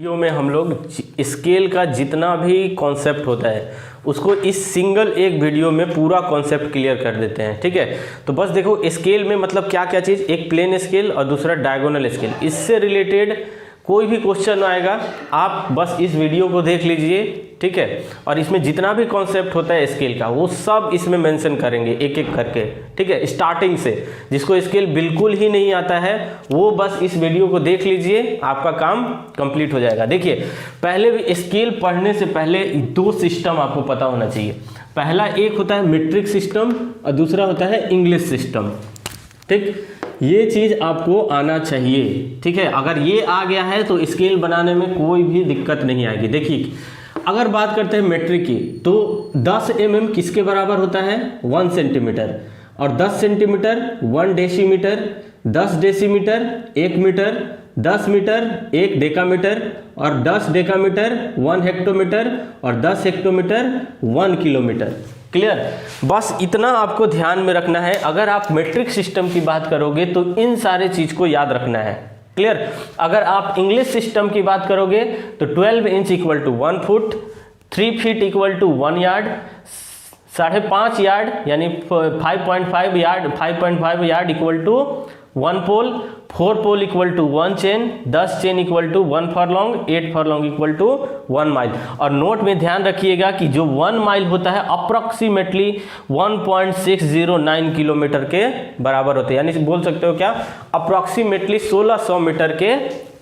Video में हम लोग स्केल का जितना भी कॉन्सेप्ट होता है उसको इस सिंगल एक वीडियो में पूरा कॉन्सेप्ट क्लियर कर देते हैं। ठीक है, तो बस देखो स्केल में मतलब क्या क्या चीज़, एक प्लेन स्केल और दूसरा डायगोनल स्केल, इससे रिलेटेड कोई भी क्वेश्चन आएगा आप बस इस वीडियो को देख लीजिए। ठीक है, और इसमें जितना भी कॉन्सेप्ट होता है स्केल का वो सब इसमें मेंशन करेंगे एक एक करके। ठीक है, स्टार्टिंग से। जिसको स्केल बिल्कुल ही नहीं आता है वो बस इस वीडियो को देख लीजिए, आपका काम कंप्लीट हो जाएगा। देखिए, पहले भी स्केल पढ़ने से पहले दो सिस्टम आपको पता होना चाहिए। पहला एक होता है मीट्रिक सिस्टम और दूसरा होता है इंग्लिश सिस्टम। ठीक, ये चीज़ आपको आना चाहिए। ठीक है, अगर ये आ गया है तो स्केल बनाने में कोई भी दिक्कत नहीं आएगी। देखिए, अगर बात करते हैं मेट्रिक की तो 10 mm किसके बराबर होता है? 1 सेंटीमीटर। और 10 centimetre 1 decimetre, 10 decimetre 1 metre, 10 metre 1 decametre और 10 डेकामीटर 1 हेक्टोमीटर और 10 हेक्टोमीटर 1 किलोमीटर। क्लियर? बस इतना आपको ध्यान में रखना है। अगर आप मेट्रिक सिस्टम की बात करोगे तो इन सारे चीज़ को याद रखना है। क्लियर? अगर आप इंग्लिश सिस्टम की बात करोगे तो 12 inch equal to 1 foot, 3 feet equal to 1 yard, 5.5 yard यानी 5.5 yard equal to 1 pole, 4 pole equal to 1 chain, 10 chain equal to 1 furlong, 8 furlong equal to 1 mile. और नोट में ध्यान रखिएगा कि जो 1 माइल होता है अप्रोक्सीमेटली 1.609 किलोमीटर के बराबर होते हैं, यानी बोल सकते हो क्या, अप्रोक्सीमेटली 1600 मीटर के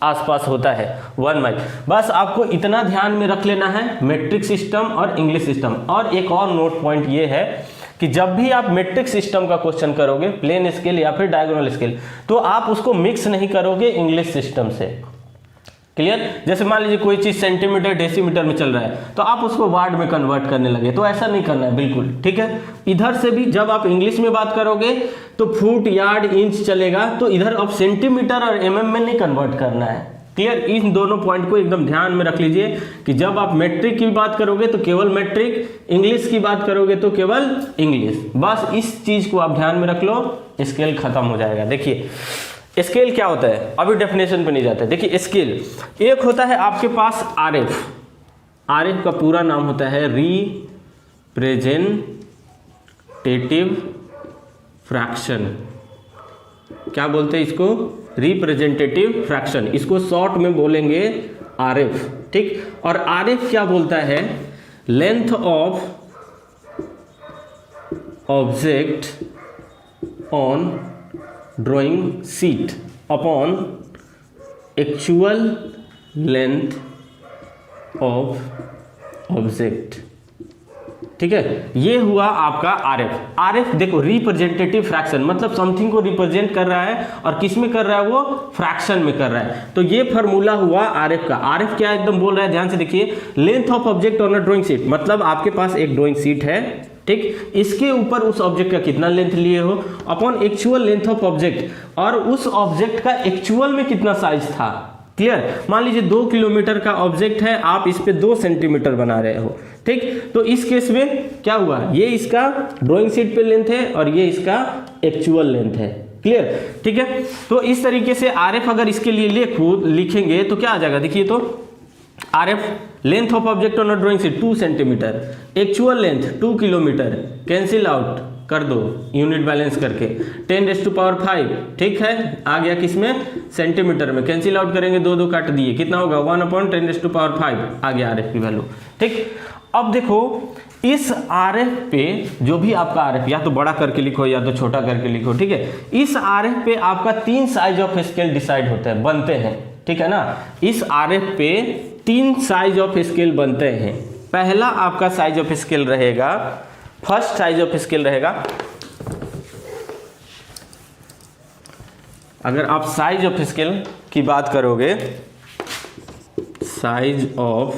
आसपास होता है 1 माइल। बस आपको इतना ध्यान में रख लेना है, मेट्रिक सिस्टम और इंग्लिश सिस्टम। और एक और नोट पॉइंट ये है कि जब भी आप मेट्रिक सिस्टम का क्वेश्चन करोगे, प्लेन स्केल या फिर डायगोनल स्केल, तो आप उसको मिक्स नहीं करोगे इंग्लिश सिस्टम से। क्लियर? जैसे मान लीजिए कोई चीज़ सेंटीमीटर डेसीमीटर में चल रहा है तो आप उसको वार्ड में कन्वर्ट करने लगे, तो ऐसा नहीं करना है बिल्कुल। ठीक है, इधर से भी जब आप इंग्लिश में बात करोगे तो फुट, यार्ड, इंच चलेगा, तो इधर अब सेंटीमीटर और mm में नहीं कन्वर्ट करना है। क्लियर? इन दोनों पॉइंट को एकदम ध्यान में रख लीजिए कि जब आप मेट्रिक की बात करोगे तो केवल मेट्रिक, इंग्लिश की बात करोगे तो केवल इंग्लिश। बस इस चीज को आप ध्यान में रख लो, स्केल खत्म हो जाएगा। देखिए, स्केल क्या होता है, अभी डेफिनेशन पे नहीं जाते। देखिए, स्केल एक होता है आपके पास RF। RF का पूरा नाम होता है रिप्रेजेंटेटिव फ्रैक्शन। क्या बोलते हैं इसको? Representative fraction. इसको शॉर्ट में बोलेंगे RF। ठीक, और RF क्या बोलता है? Length of object on drawing sheet upon actual length of object. ठीक है, ये हुआ आपका RF। RF देखो, रिप्रेजेंटेटिव फ्रैक्शन मतलब समथिंग को रिप्रेजेंट कर रहा है, और किस में कर रहा है? वो फ्रैक्शन में कर रहा है। तो ये फार्मूला हुआ RF का। RF क्या एकदम बोल रहा है, ध्यान से देखिए, length of object on a drawing sheet, मतलब आपके पास एक ड्राइंग शीट है, ठीक, इसके ऊपर उस ऑब्जेक्ट का कितना लेंथ लिए हो, upon actual length of object, और उस ऑब्जेक्ट का एक्चुअल में कितना साइज था। क्लियर? मान लीजिए 2 किलोमीटर का ऑब्जेक्ट है, आप इस पे 2 सेंटीमीटर बना रहे हो। ठीक, तो इस केस में क्या हुआ, ये इसका ड्राइंग शीट पे लेंथ है और ये इसका एक्चुअल लेंथ है। क्लियर? ठीक है, तो इस तरीके से RF अगर इसके लिए लिखेंगे तो क्या आ जाएगा? देखिए, तो RF length of object on a drawing sheet 2 centimetre, actual length 2 kilometre, cancel out कर दो यूनिट बैलेंस करके, 10⁵। ठीक है, आ गया किसमें? सेंटीमीटर में। कैंसिल आउट करेंगे, 2 काट दिए, कितना होगा? 1/10⁵ आ गया RF की वैल्यू। ठीक, अब देखो इस RF पे जो भी आपका RF, या तो बड़ा करके लिखो या तो छोटा करके लिखो। ठीक है, इस RF पे आपका 3 साइज ऑफ स्केल डिसाइड होते हैं, बनते हैं। ठीक है ना, इस RF पे 3 साइज ऑफ स्केल बनते हैं। पहला आपका साइज ऑफ स्केल रहेगा, फर्स्ट साइज ऑफ स्केल रहेगा, अगर आप साइज ऑफ स्केल की बात करोगे, साइज ऑफ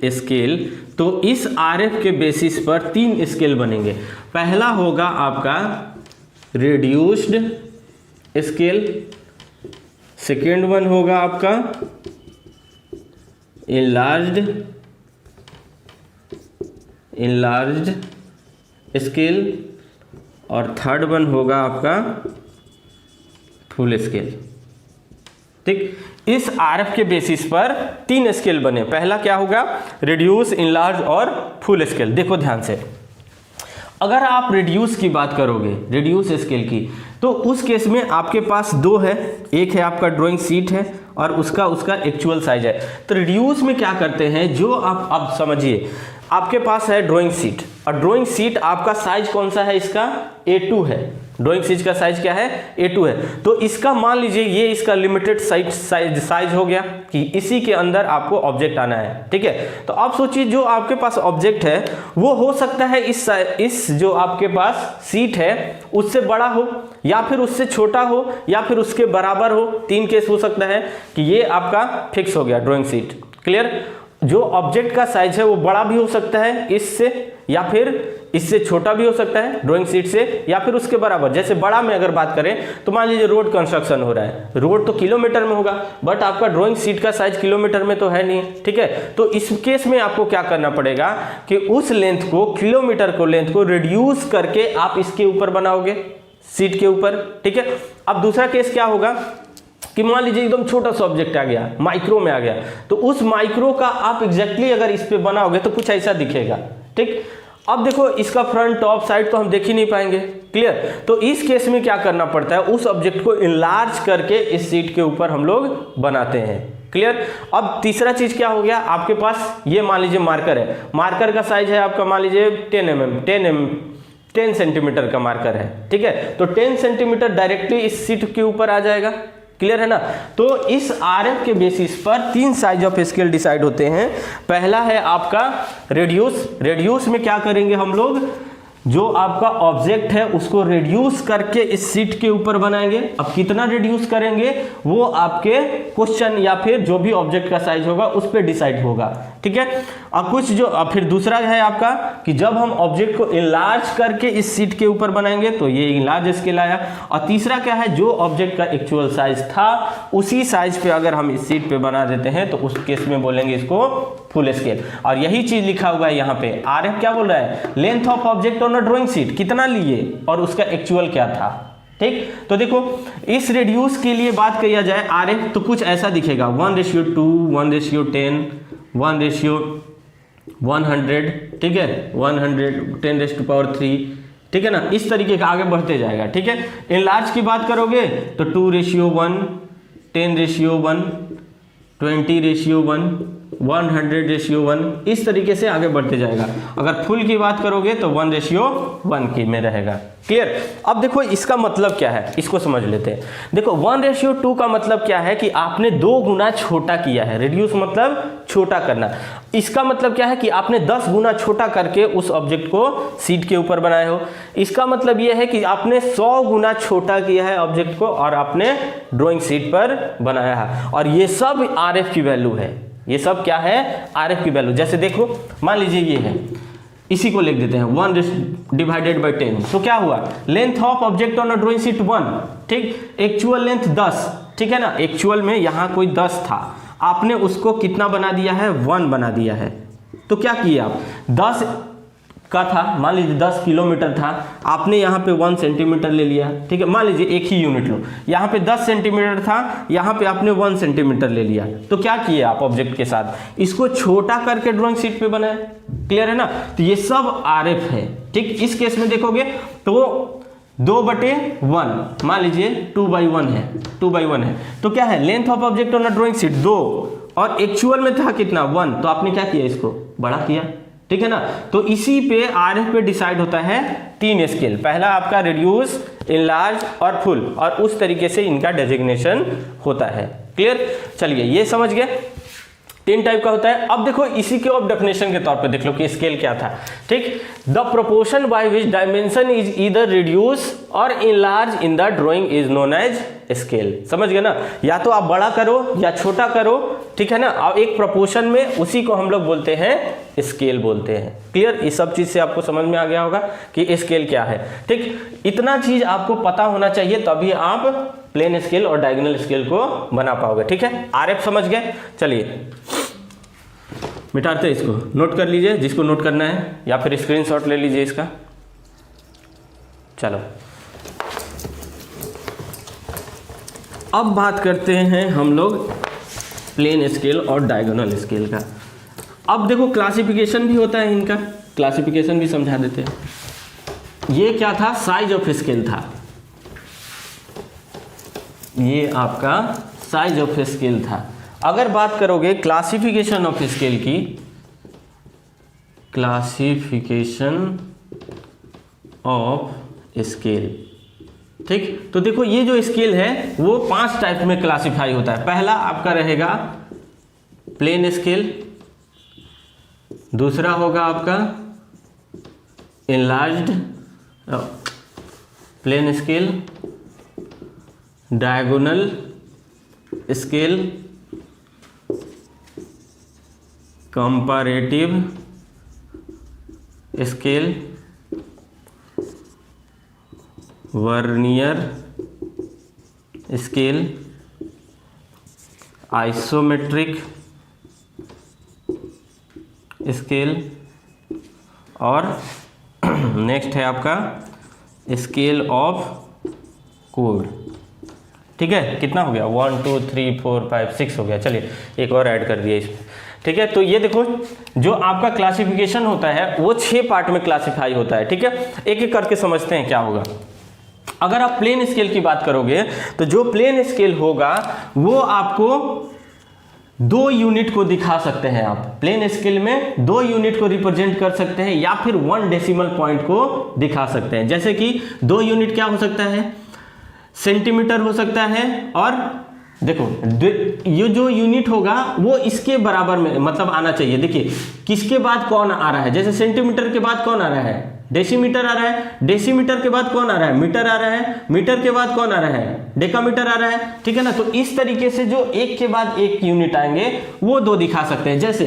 स्केल, तो इस RF के बेसिस पर 3 स्केल बनेंगे। पहला होगा आपका रिड्यूस्ड स्केल, सेकेंड वन होगा आपका इनलार्ज्ड स्केल, और थर्ड वन होगा आपका फुल स्केल। ठीक, इस आरएफ के बेसिस पर 3 स्केल बने। पहला क्या होगा, रिड्यूस, इनलार्ज और फुल स्केल। देखो ध्यान से, अगर आप रिड्यूस की बात करोगे, रिड्यूस स्केल की, तो उस केस में आपके पास 2 है, एक है आपका ड्राइंग शीट है और उसका एक्चुअल साइज है। तो रिड्यूस में क्या करते हैं, जो आप अब समझिए, आपके पास है ड्राइंग शीट और ड्राइंग शीट आपका साइज कौन सा है, इसका A2 है। ड्राइंग शीट का साइज क्या है, A2 है। तो इसका मान लीजिए ये इसका लिमिटेड साइज हो गया कि इसी के अंदर आपको ऑब्जेक्ट आना है, ठीक है। तो आप सोचिए जो आपके पास ऑब्जेक्ट है वो हो सकता है इस जो आपके पास शीट है उससे बड़ा हो या फिर उससे छोटा हो या फिर उसके बराबर हो। 3 केस हो सकता है कि ये आपका फिक्स हो गया ड्राइंग शीट। क्लियर, जो ऑब्जेक्ट का साइज है वो बड़ा भी हो सकता है इससे या फिर इससे छोटा भी हो सकता है ड्राइंग शीट से या फिर उसके बराबर। जैसे बड़ा में अगर बात करें तो मान लीजिए रोड कंस्ट्रक्शन हो रहा है, रोड तो किलोमीटर में होगा बट आपका ड्राइंग शीट का साइज किलोमीटर में तो है नहीं, ठीक है। तो इस केस में आपको क्या करना पड़ेगा कि उस लेंथ को, किलोमीटर को, लेंथ को रिड्यूस करके आप इसके ऊपर बनाओगे, शीट के ऊपर, ठीक है। अब दूसरा केस क्या होगा कि मान लीजिए एकदम छोटा सा ऑब्जेक्ट आ गया, माइक्रो में आ गया, तो उस माइक्रो का आप एग्जैक्टली अगर इस पे बनाओगे तो कुछ ऐसा दिखेगा, ठीक। अब देखो इसका फ्रंट, टॉप, साइड तो हम देख ही नहीं पाएंगे। क्लियर, तो इस केस में क्या करना पड़ता है, उस ऑब्जेक्ट को इनलार्ज करके इस शीट के ऊपर हम लोग बनाते हैं। क्लियर। अब तीसरा चीज क्या हो गया, आपके पास ये मान लीजिए मार्कर है, मार्कर का साइज है आपका मान लीजिए 10 सेंटीमीटर का मार्कर है, ठीक है। तो 10 सेंटीमीटर डायरेक्टली इस शीट के ऊपर आ जाएगा। क्लियर है ना। तो इस आरएफ के बेसिस पर 3 साइज ऑफ स्केल डिसाइड होते हैं। पहला है आपका रेडियस। रेडियस में क्या करेंगे हम लोग, जो आपका ऑब्जेक्ट है उसको रिड्यूस करके इस शीट के ऊपर बनाएंगे। अब कितना रिड्यूस करेंगे वो आपके क्वेश्चन या फिर जो भी ऑब्जेक्ट का साइज होगा उस पर डिसाइड होगा, ठीक है। अब कुछ जो फिर दूसरा है आपका कि जब हम ऑब्जेक्ट को इनलार्ज करके इस शीट के ऊपर बनाएंगे तो ये इनलार्ज स्केल आया। और तीसरा क्या है, जो ऑब्जेक्ट का एक्चुअल साइज था उसी साइज पे अगर हम इस शीट पे बना देते हैं तो उस केस में बोलेंगे इसको फुल स्केल। और यही चीज लिखा हुआ है यहाँ पे, आरएफ क्या बोल रहा है, length of object on a drawing sheet कितना लिए और उसका एक्चुअल क्या था, ठीक। तो देखो इस रेडियस के लिए बात किया जाए आरएफ तो कुछ ऐसा दिखेगा, 1:2, 1:10, 1:100, ठीक है, 100, 10⁻3, ठीक है ना। इस तरीके का आगे बढ़ते जाएगा, ठीक है। इनलार्ज की बात करोगे तो 2:1, 10:1, 20:1, 100:1, इस तरीके से आगे बढ़ते जाएगा। अगर फुल की बात करोगे तो 1:1 की में रहेगा। क्लियर। अब देखो इसका मतलब क्या है, इसको समझ लेते हैं। देखो 1:2 का मतलब क्या है कि आपने 2 गुना छोटा किया है। रिड्यूस मतलब छोटा करना। इसका मतलब क्या है कि आपने 10 गुना छोटा करके उस ऑब्जेक्ट को शीट के ऊपर बनाए हो। इसका मतलब यह है कि आपने 100 गुना छोटा किया है ऑब्जेक्ट को और आपने ड्राइंग शीट पर बनाया है। और ये सब आरएफ की वैल्यू है, ये सब क्या है, आरएफ की वैल्यू। जैसे देखो मान लीजिए ये है, इसी को लिख देते हैं 1/10। तो क्या हुआ, length of object on a drawing sheet 1, ठीक। एक्चुअल लेंथ 10, ठीक है ना। एक्चुअल में यहाँ कोई 10 था, आपने उसको कितना बना दिया है, 1 बना दिया है। तो क्या किया आप, 10 का था, मान लीजिए 10 किलोमीटर था, आपने यहाँ पे 1 सेंटीमीटर ले लिया, ठीक है। मान लीजिए एक ही यूनिट लो, यहाँ पे 10 सेंटीमीटर था, यहाँ पे आपने 1 सेंटीमीटर ले लिया। तो क्या किए आप ऑब्जेक्ट के साथ, इसको छोटा करके ड्राइंग शीट पे बनाए। क्लियर है ना। तो ये सब आरएफ है, ठीक। इस केस में देखोगे तो 2/1, मान लीजिए 2/1 है, 2/1 है। तो क्या है, length of object on a drawing sheet 2 और एक्चुअल में था कितना, 1। तो आपने क्या किया, इसको बड़ा किया, ठीक है ना। तो इसी पे आरएफ पे डिसाइड होता है 3 स्केल। पहला आपका रिड्यूस, इनलार्ज और फुल, और उस तरीके से इनका डेजिग्नेशन होता है। क्लियर। चलिए ये समझ गए 3 टाइप का होता है। अब देखो इसी के अब डेफिनेशन के तौर पे देख लो कि स्केल क्या था, ठीक। The proportion by which dimension is either reduce or enlarge in the drawing is known as scale. समझ गए ना, या तो आप बड़ा करो या छोटा करो, ठीक है ना। और एक प्रोपोर्शन में उसी को हम लोग बोलते हैं स्केल बोलते हैं। क्लियर। इस सब चीज से आपको समझ में आ गया होगा कि स्केल क्या है, ठीक। इतना चीज आपको पता होना चाहिए तभी आप प्लेन स्केल और डायगोनल स्केल को बना पाओगे, ठीक है। आरएफ समझ गए। चलिए मिटाते हैं इसको, नोट कर लीजिए जिसको नोट करना है, या फिर स्क्रीनशॉट ले लीजिए इसका। चलो अब बात करते हैं हम लोग प्लेन स्केल और डायगोनल स्केल का। अब देखो क्लासिफिकेशन भी होता है इनका, क्लासिफिकेशन भी समझा देते हैं। ये क्या था, साइज ऑफ स्केल था, ये आपका साइज ऑफ स्केल था। अगर बात करोगे क्लासिफिकेशन ऑफ स्केल की, क्लासिफिकेशन ऑफ स्केल, ठीक, तो देखो ये जो स्केल है वो 5 टाइप में क्लासिफाई होता है। पहला आपका रहेगा प्लेन स्केल, दूसरा होगा आपका enlarged plain scale, diagonal scale, comparative scale, vernier scale, isometric scale और नेक्स्ट है आपका स्केल ऑफ कोड। ठीक है, कितना हो गया, 1 2 3 4 5 6 हो गया। चलिए एक और ऐड कर दिया इसमें। ठीक है, तो ये देखो जो आपका क्लासिफिकेशन होता है वो 6 पार्ट में क्लासिफाई होता है। ठीक है, एक एक करके समझते हैं क्या होगा। अगर आप प्लेन स्केल की बात करोगे तो जो प्लेन स्केल होगा वो आपको 2 यूनिट को दिखा सकते हैं। आप प्लेन स्केल में 2 यूनिट को रिप्रेजेंट कर सकते हैं या फिर 1 डेसिमल पॉइंट को दिखा सकते हैं। जैसे कि 2 यूनिट क्या हो सकता है, सेंटीमीटर हो सकता है, और देखो ये जो यूनिट होगा वो इसके बराबर में मतलब आना चाहिए। देखिए किसके बाद कौन आ रहा है, जैसे सेंटीमीटर के बाद कौन आ रहा है, डेसीमीटर आ रहा है, डेसीमीटर के बाद कौन आ रहा है, मीटर आ रहा है, मीटर के बाद कौन आ रहा है, डेकामीटर आ रहा है। ठीक है ना, तो इस तरीके से जो एक के बाद एक यूनिट आएंगे वो 2 दिखा सकते हैं। जैसे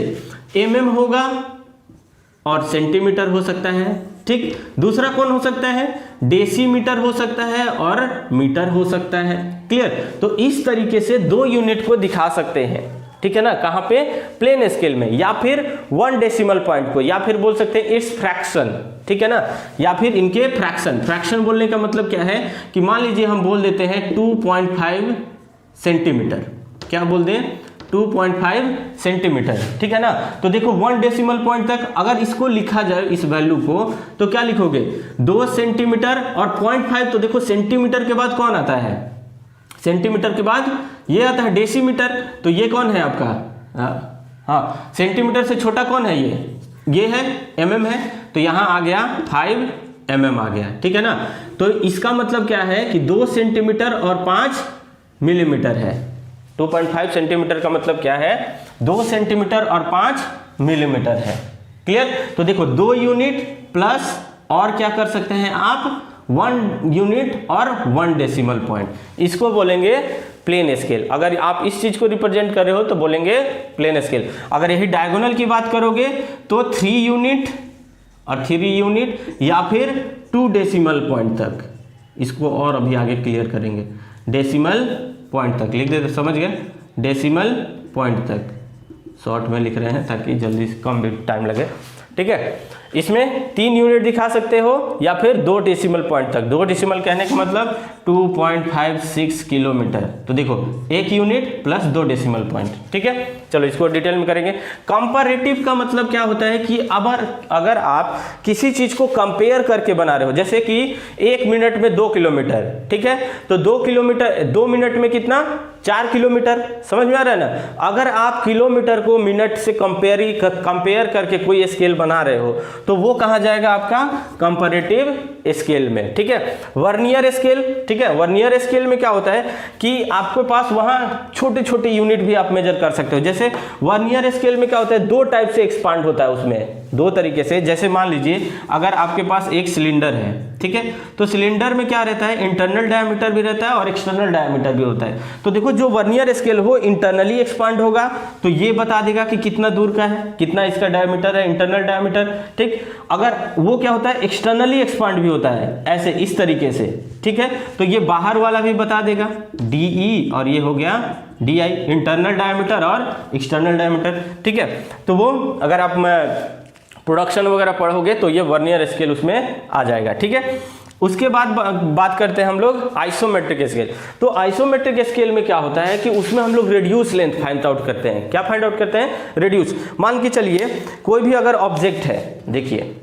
mm होगा और सेंटीमीटर हो सकता है। ठीक, दूसरा कौन हो सकता है, डेसीमीटर हो सकता है और मीटर हो सकता है। क्लियर, तो इस तरीके से 2 यूनिट को दिखा सकते हैं। ठीक है ना, कहां पे, प्लेन स्केल में, या फिर 1 डेसिमल पॉइंट को, या फिर बोल सकते हैं इट्स फ्रैक्शन। ठीक है ना, या फिर इनके फ्रैक्शन। फ्रैक्शन बोलने का मतलब क्या है कि मान लीजिए हम बोल देते हैं 2.5 सेंटीमीटर, क्या बोल दें, 2.5 सेंटीमीटर। ठीक है ना, तो देखो 1 डेसिमल पॉइंट तक अगर इसको लिखा जाए इस वैल्यू को तो क्या लिखोगे, 2 सेंटीमीटर और 0.5। तो देखो सेंटीमीटर के बाद कौन आता है, सेंटीमीटर के बाद ये आता है डेसीमीटर। तो ये कौन है आपका, हाँ सेंटीमीटर से छोटा कौन है, ये है mm है, तो यहां आ गया 5 mm आ गया। ठीक है ना, तो इसका मतलब क्या है कि 2 सेंटीमीटर और 5 मिलीमीटर है। 2.5 सेंटीमीटर का मतलब क्या है, 2 सेंटीमीटर और 5 मिलीमीटर है। क्लियर, तो देखो 2 यूनिट प्लस और क्या कर सकते हैं आप, 1 यूनिट और 1 डेसिमल पॉइंट, इसको बोलेंगे प्लेन स्केल। अगर आप इस चीज को रिप्रेजेंट कर रहे हो तो बोलेंगे प्लेन स्केल। अगर यही डायगोनल की बात करोगे तो 3 यूनिट और 3 यूनिट या फिर 2 डेसिमल पॉइंट तक, इसको और अभी आगे क्लियर करेंगे। डेसिमल पॉइंट तक लिख देते, समझ गए, डेसिमल पॉइंट तक शॉर्ट में लिख रहे हैं ताकि जल्दी कम भी टाइम लगे। ठीक है, इसमें 3 यूनिट दिखा सकते हो या फिर 2 डेसिमल पॉइंट तक। 2 डेसिमल कहने का मतलब 2.56 किलोमीटर। तो देखो 1 यूनिट प्लस 2 डेसिमल पॉइंट। ठीक है, चलो इसको डिटेल में करेंगे। कंपैरेटिव का मतलब क्या होता है कि अगर आप किसी चीज को कंपेयर करके बना रहे हो, जैसे कि 1 मिनट में 2 किलोमीटर, ठीक है, तो 2 मिनट में कितना, 4 किलोमीटर। समझ में आ रहा है ना। अगर आप किलोमीटर को मिनट से कंपेयर करके कोई स्केल बना रहे हो तो वो कहाँ जाएगा, आपका कंपैरेटिव स्केल में। ठीक है, वर्नियर स्केल, ठीक है, वर्नियर स्केल में क्या होता है कि आपके पास वहां छोटे छोटे यूनिट भी आप मेजर कर सकते हो। जैसे वर्नियर स्केल में क्या होता है, 2 टाइप से एक्सपांड होता है उसमें, 2 तरीके से। जैसे मान लीजिए अगर आपके पास एक सिलेंडर है, ठीक है, तो सिलेंडर में क्या रहता है, इंटरनल डायमीटर भी रहता है और एक्सटर्नल डायमीटर भी होता है। तो देखो जो वर्नियर स्केल हो इंटरनली एक्सपांड होगा तो ये बता देगा कि कितना दूर का है, कितना इसका डायमीटर है, इंटरनल डायमीटर। ठीक, अगर वो क्या होता है, एक्सटर्नली एक्सपांड भी होता है, ऐसे इस तरीके से। ठीक है, तो ये बाहर वाला भी बता देगा DE, और ये हो गया DI, इंटरनल डायमीटर और एक्सटर्नल डायमीटर। ठीक है, तो वो अगर आप प्रोडक्शन वगैरह पढ़ोगे तो ये वर्नियर स्केल उसमें आ जाएगा। ठीक है, उसके बाद बात करते हैं हम लोग आइसोमेट्रिक स्केल। तो आइसोमेट्रिक स्केल में क्या होता है कि उसमें हम लोग रेडियस लेंथ फाइंड आउट करते हैं। क्या फाइंड आउट करते हैं? रेडियस। मान के चलिए कोई भी अगर ऑब्जेक्ट है, देखिए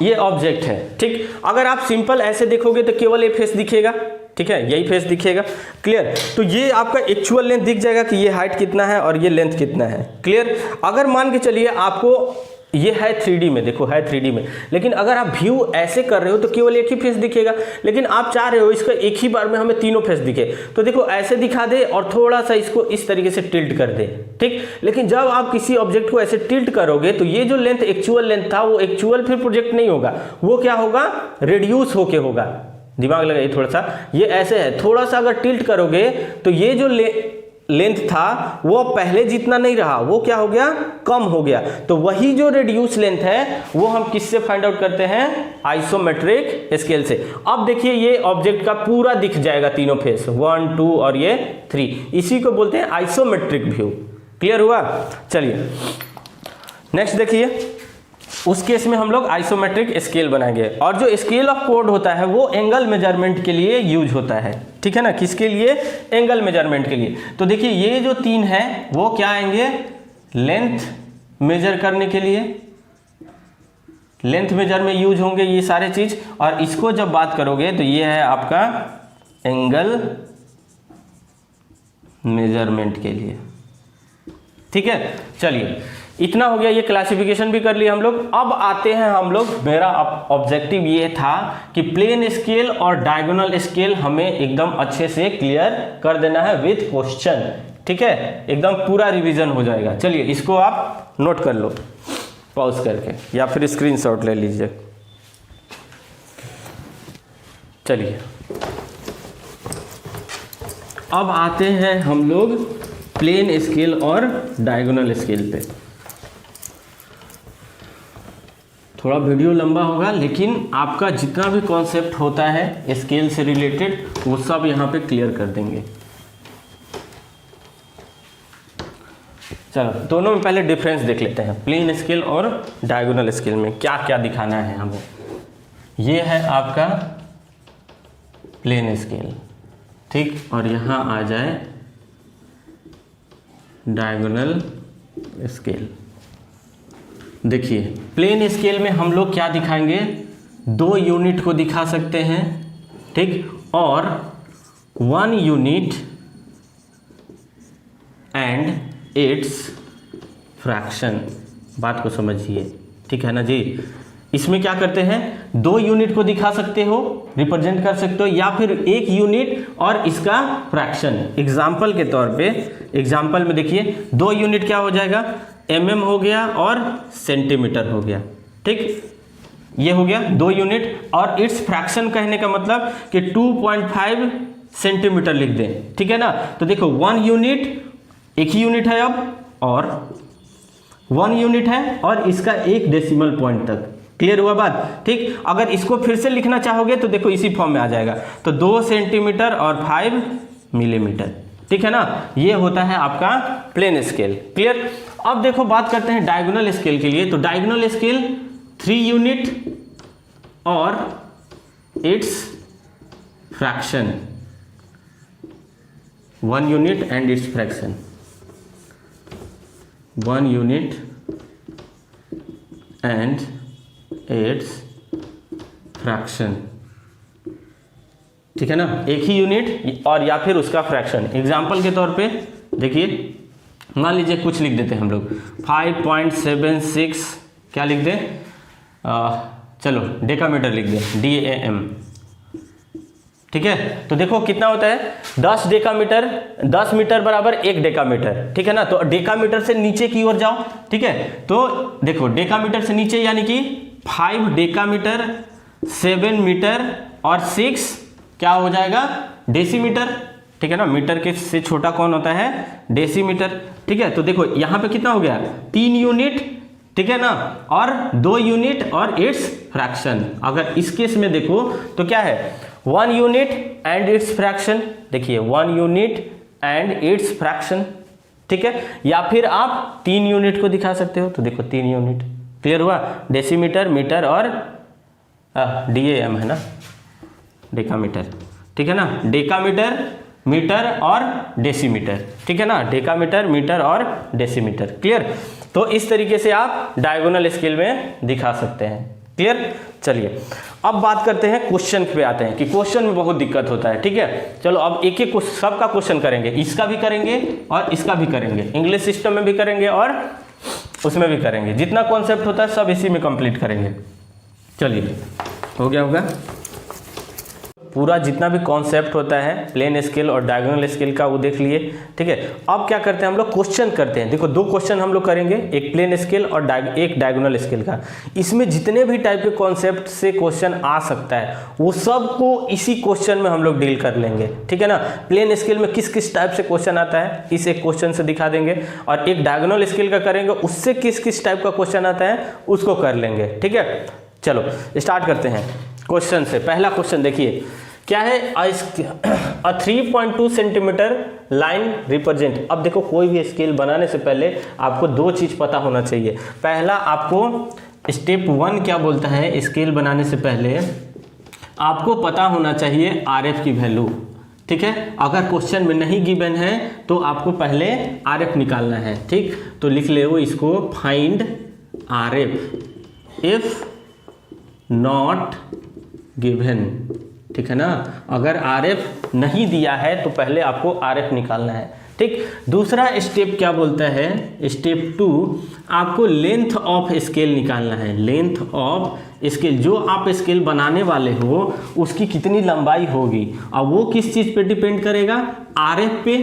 ये ऑब्जेक्ट है, ठीक। अगर आप सिंपल ऐसे देखोगे तो केवल ये फेस दिखेगा, ठीक है, यही फेस दिखेगा, क्लियर। तो ये आपका एक्चुअल लेंथ दिख जाएगा कि ये हाइट कितना है और ये लेंथ कितना है, क्लियर। अगर मान के चलिए आपको ये है 3D में, देखो है 3D में, लेकिन अगर आप व्यू ऐसे कर रहे हो तो केवल एक ही फेस दिखेगा, लेकिन आप चाह रहे हो इसका एक ही बार में हमें तीनों फेस दिखे, तो देखो ऐसे दिखा दे और थोड़ा सा इसको इस तरीके से टिल्ट कर दे, ठीक। लेकिन जब आप किसी ऑब्जेक्ट को ऐसे टिल्ट करोगे तो ये जो लेंथ एक्चुअल लेंथ था वो एक्चुअल फिर प्रोजेक्ट नहीं होगा, वो क्या होगा? रिड्यूस होके होगा। दिमाग लगाइए थोड़ा सा, ये ऐसे है, थोड़ा सा अगर टिल्ट करोगे तो ये जो लेंथ था वो पहले जितना नहीं रहा, वो क्या हो गया? कम हो गया। तो वही जो रिड्यूस लेंथ है वो हम किससे फाइंड आउट करते हैं? आइसोमेट्रिक स्केल से। अब देखिए ये ऑब्जेक्ट का पूरा दिख जाएगा तीनों फेस, 1 2 और ये 3, इसी को बोलते हैं आइसोमेट्रिक व्यू। क्लियर हुआ? चलिए नेक्स्ट देखिए, उस केस में हम लोग आइसोमेट्रिक स्केल बनाएंगे, और जो स्केल ऑफ कोड होता है वो एंगल मेजरमेंट के लिए यूज होता है, ठीक है ना। किसके लिए? एंगल मेजरमेंट के लिए। तो देखिए ये जो 3 है वो क्या आएंगे? लेंथ मेजर करने के लिए, लेंथ मेजर में यूज होंगे ये सारे चीज। और इसको जब बात करोगे तो ये है आपका एंगल मेजरमेंट के लिए, ठीक है। चलिए इतना हो गया, ये क्लासिफिकेशन भी कर लिया हम लोग। अब आते हैं हम लोग, मेरा ऑब्जेक्टिव ये था कि प्लेन स्केल और डायगोनल स्केल हमें एकदम अच्छे से क्लियर कर देना है विद क्वेश्चन, ठीक है, एकदम पूरा रिवीजन हो जाएगा। चलिए इसको आप नोट कर लो पॉज करके, या फिर स्क्रीनशॉट ले लीजिए। चलिए अब आते हैं हम लोग प्लेन स्केल और डायगोनल स्केल पे। थोड़ा वीडियो लंबा होगा, लेकिन आपका जितना भी कॉन्सेप्ट होता है स्केल से रिलेटेड वो सब यहाँ पे क्लियर कर देंगे। चलो दोनों में पहले डिफरेंस देख लेते हैं, प्लेन स्केल और डायगोनल स्केल में क्या क्या दिखाना है हमें। ये है आपका प्लेन स्केल, ठीक, और यहाँ आ जाए डायगोनल स्केल। देखिए प्लेन स्केल में हम लोग क्या दिखाएंगे? 2 यूनिट को दिखा सकते हैं, ठीक, और 1 यूनिट एंड इट्स फ्रैक्शन। बात को समझिए, ठीक है ना जी। इसमें क्या करते हैं? 2 यूनिट को दिखा सकते हो, रिप्रेजेंट कर सकते हो, या फिर 1 यूनिट और इसका फ्रैक्शन। एग्जाम्पल के तौर पे, एग्जाम्पल में देखिए 2 यूनिट क्या हो जाएगा? mm हो गया और सेंटीमीटर हो गया, ठीक, ये हो गया 2 यूनिट। और इट्स फ्रैक्शन कहने का मतलब कि 2.5 सेंटीमीटर लिख दें, ठीक है ना। तो देखो 1 यूनिट, एक ही यूनिट है अब, और 1 यूनिट है और इसका 1 डेसिमल पॉइंट तक। क्लियर हुआ बात, ठीक। अगर इसको फिर से लिखना चाहोगे तो देखो इसी फॉर्म में आ जाएगा, तो 2 सेंटीमीटर और 5 मिलीमीटर, ठीक है ना। ये होता है आपका प्लेन स्केल। क्लियर। अब देखो बात करते हैं डायगोनल स्केल के लिए। तो डायगोनल स्केल 3 यूनिट और it's fraction, 1 unit and it's fraction, 1 unit and it's fraction, ठीक है ना, एक ही यूनिट और या फिर उसका फ्रैक्शन। एग्जाम्पल के तौर पे देखिए, मान लीजिए कुछ लिख देते हैं हम लोग 5.76, क्या लिख दें? चलो डेकामीटर लिख दें, DAM, ठीक है। तो देखो कितना होता है? 10 डेकामीटर, 10 मीटर बराबर 1 डेकामीटर, ठीक है ना। तो डेकामीटर से नीचे की ओर जाओ, ठीक है। तो देखो डेकामीटर से नीचे यानी कि 5 डेकामीटर, 7 मीटर और 6 क्या हो जाएगा? डेसीमीटर, ठीक है ना। मीटर के से छोटा कौन होता है? डेसीमीटर, ठीक है। तो देखो यहाँ पे कितना हो गया? 3 यूनिट, ठीक है ना, और 2 यूनिट और इट्स फ्रैक्शन। अगर इस केस में देखो तो क्या है? 1 यूनिट एंड इट्स फ्रैक्शन। देखिए 1 यूनिट एंड इट्स फ्रैक्शन, ठीक है, या फिर आप 3 यूनिट को दिखा सकते हो। तो देखो 3 यूनिट, क्लियर हुआ, डेसीमीटर, मीटर और DAM है ना, डेकामीटर, ठीक है ना, डेकामीटर, मीटर और डेसीमीटर, ठीक है ना, डेकामीटर, मीटर और डेसीमीटर, क्लियर। तो इस तरीके से आप डायगोनल स्केल में दिखा सकते हैं, क्लियर। चलिए अब बात करते हैं क्वेश्चन पे आते हैं कि क्वेश्चन में बहुत दिक्कत होता है, ठीक है। चलो अब एक एक सबका क्वेश्चन करेंगे, इसका भी करेंगे और इसका भी करेंगे, इंग्लिश सिस्टम में भी करेंगे और उसमें भी करेंगे, जितना कॉन्सेप्ट होता है सब इसी में कंप्लीट करेंगे। चलिए हो गया होगा पूरा जितना भी कॉन्सेप्ट होता है प्लेन स्केल और डायगोनल स्केल का वो देख लिए, ठीक है। अब क्या करते हैं हम लोग, क्वेश्चन करते हैं। देखो 2 क्वेश्चन हम लोग करेंगे, एक प्लेन स्केल और एक डायगोनल स्केल का। इसमें जितने भी टाइप के कॉन्सेप्ट से क्वेश्चन आ सकता है वो सब को इसी क्वेश्चन में हम लोग डील कर लेंगे, ठीक है ना। प्लेन स्केल में किस किस टाइप से क्वेश्चन आता है इस एक क्वेश्चन से दिखा देंगे, और एक डायगोनल स्केल का करेंगे उससे किस किस टाइप का क्वेश्चन आता है उसको कर लेंगे, ठीक है। चलो स्टार्ट करते हैं क्वेश्चन से। पहला क्वेश्चन देखिए क्या है, 3.2 सेंटीमीटर लाइन रिप्रेजेंट। अब देखो कोई भी स्केल बनाने से पहले आपको 2 चीज पता होना चाहिए। पहला आपको स्टेप 1 क्या बोलता है, स्केल बनाने से पहले आपको पता होना चाहिए RF की वैल्यू, ठीक है। अगर क्वेश्चन में नहीं गिवन है तो आपको पहले RF निकालना है, ठीक। तो लिख ले वो इसको, find RF if not given, ठीक है ना। अगर RF नहीं दिया है तो पहले आपको RF निकालना है, ठीक। दूसरा स्टेप क्या बोलता है, स्टेप 2 आपको लेंथ ऑफ स्केल निकालना है। लेंथ ऑफ स्केल, जो आप स्केल बनाने वाले हो उसकी कितनी लंबाई होगी, और वो किस चीज़ पे डिपेंड करेगा, RF पे।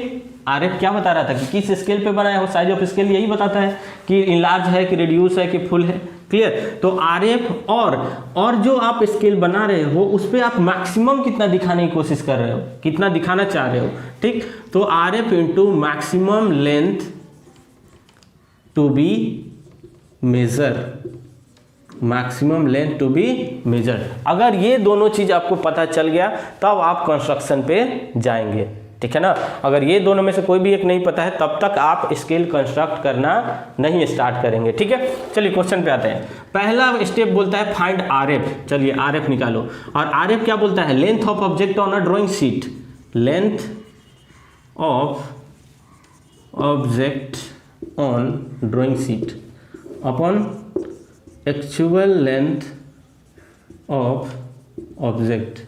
RF क्या बता रहा था कि किस स्केल पे बनाया हो, साइज ऑफ स्केल यही बताता है कि इनलार्ज है कि रिड्यूस है कि फुल है, क्लियर। तो RF और जो आप स्केल बना रहे हो उस पर आप मैक्सिमम कितना दिखाने की कोशिश कर रहे हो, कितना दिखाना चाह रहे हो, ठीक। तो RF into maximum length to be measure, maximum length to be measure. अगर ये दोनों चीज आपको पता चल गया तब आप कंस्ट्रक्शन पे जाएंगे, ठीक है ना। अगर ये दोनों में से कोई भी एक नहीं पता है तब तक आप स्केल कंस्ट्रक्ट करना नहीं स्टार्ट करेंगे, ठीक है। चलिए क्वेश्चन पे आते हैं। पहला स्टेप बोलता है फाइंड RF, चलिए RF निकालो। और RF क्या बोलता है, length of object on a drawing sheet, length of object on drawing sheet upon actual length of object,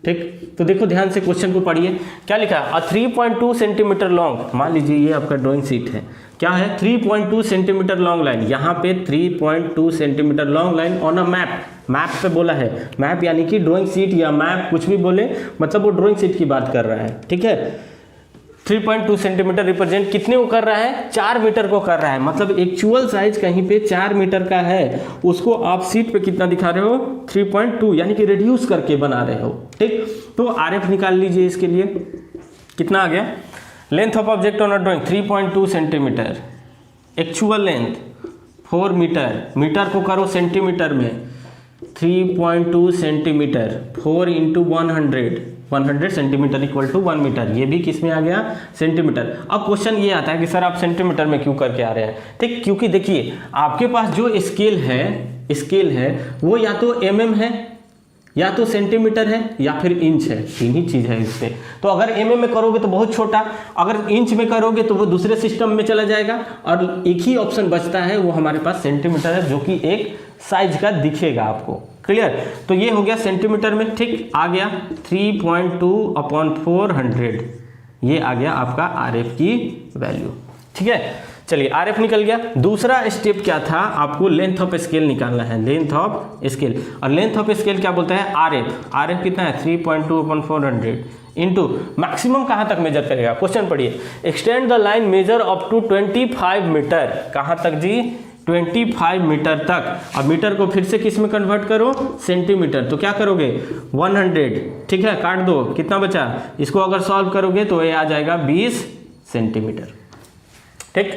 ठीक। तो देखो ध्यान से क्वेश्चन को पढ़िए, क्या लिखा है, 3.2 सेंटीमीटर लॉन्ग, मान लीजिए ये आपका ड्राइंग शीट है, क्या है 3.2 सेंटीमीटर लॉन्ग लाइन, यहाँ पे 3.2 centimetre long line on a map, map पे बोला है, मैप यानी कि ड्राइंग शीट या मैप कुछ भी बोले, मतलब वो ड्राइंग शीट की बात कर रहा है, ठीक है। 3.2 सेंटीमीटर रिप्रेजेंट कितने को कर रहा है, 4 मीटर को कर रहा है, मतलब एक्चुअल साइज कहीं पे 4 मीटर का है, उसको आप शीट पे कितना दिखा रहे हो, 3.2, यानी कि रिड्यूस करके बना रहे हो, ठीक। तो RF निकाल लीजिए इसके लिए, कितना आ गया, length of object on a drawing 3.2 centimetre, actual length 4 metre, metre को करो सेंटीमीटर में, 3.2 centimetre 4 into 100 centimetre equal to 1 metre, ये भी किस में आ गया, सेंटीमीटर। अब क्वेश्चन ये आता है कि सर आप सेंटीमीटर में क्यों करके आ रहे हैं, ठीक। क्योंकि देखिए आपके पास जो स्केल है वो या तो mm है, या तो सेंटीमीटर है, या फिर इंच है, 3 ही चीज है इससे। तो अगर mm में करोगे तो बहुत छोटा, अगर इंच में करोगे तो वो दूसरे सिस्टम में चला जाएगा, और एक ही ऑप्शन बचता है वो हमारे पास सेंटीमीटर है, जो कि एक साइज का दिखेगा आपको, क्लियर। तो ये हो गया सेंटीमीटर में, ठीक। आ गया 3.2 अपॉन 400, ये आ गया आपका RF की वैल्यू, ठीक है। चलिए RF निकल गया। दूसरा स्टेप क्या था, आपको लेंथ ऑफ स्केल निकालना है, लेंथ ऑफ स्केल। और लेंथ ऑफ स्केल क्या बोलता है, RF कितना है, 3.2 अपॉन 400 इंटू मैक्सिमम कहाँ तक मेजर करेगा, क्वेश्चन पढ़िए, extend the line measure up to 25 metre, कहाँ तक जी, 25 मीटर तक। अब मीटर को फिर से किस में कन्वर्ट करो, सेंटीमीटर, तो क्या करोगे 100, ठीक है, काट दो, कितना बचा, इसको अगर सॉल्व करोगे तो ये आ जाएगा 20 सेंटीमीटर, ठीक।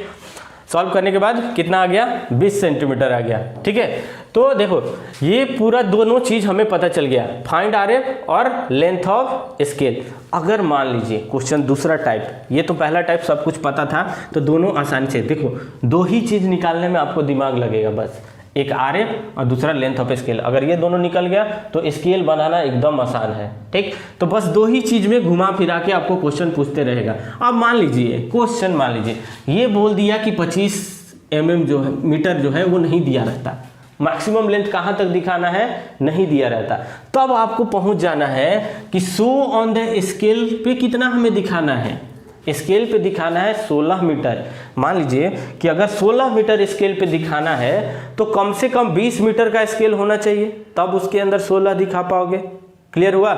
सॉल्व करने के बाद कितना आ गया, 20 सेंटीमीटर आ गया, ठीक है। तो देखो ये पूरा दोनों चीज हमें पता चल गया, फाइंड आरएफ और लेंथ ऑफ स्केल। अगर मान लीजिए क्वेश्चन दूसरा टाइप, ये तो पहला टाइप सब कुछ पता था तो दोनों आसानी से, देखो दो ही चीज निकालने में आपको दिमाग लगेगा बस, एक आरएफ और दूसरा लेंथ ऑफ स्केल। अगर ये दोनों निकल गया तो स्केल बनाना एकदम आसान है, ठीक। तो बस दो ही चीज में घुमा फिरा के आपको क्वेश्चन पूछते रहेगा। अब मान लीजिए क्वेश्चन, मान लीजिए ये बोल दिया कि 25 mm जो है, मीटर जो है वो नहीं दिया रहता, मैक्सिमम लेंथ कहाँ तक दिखाना है नहीं दिया रहता, तब आपको पहुंच जाना है कि शो ऑन द स्केल पे कितना हमें दिखाना है। स्केल पे दिखाना है 16 मीटर। मान लीजिए कि अगर 16 मीटर स्केल पे दिखाना है तो कम से कम 20 मीटर का स्केल होना चाहिए, तब उसके अंदर 16 दिखा पाओगे। क्लियर हुआ?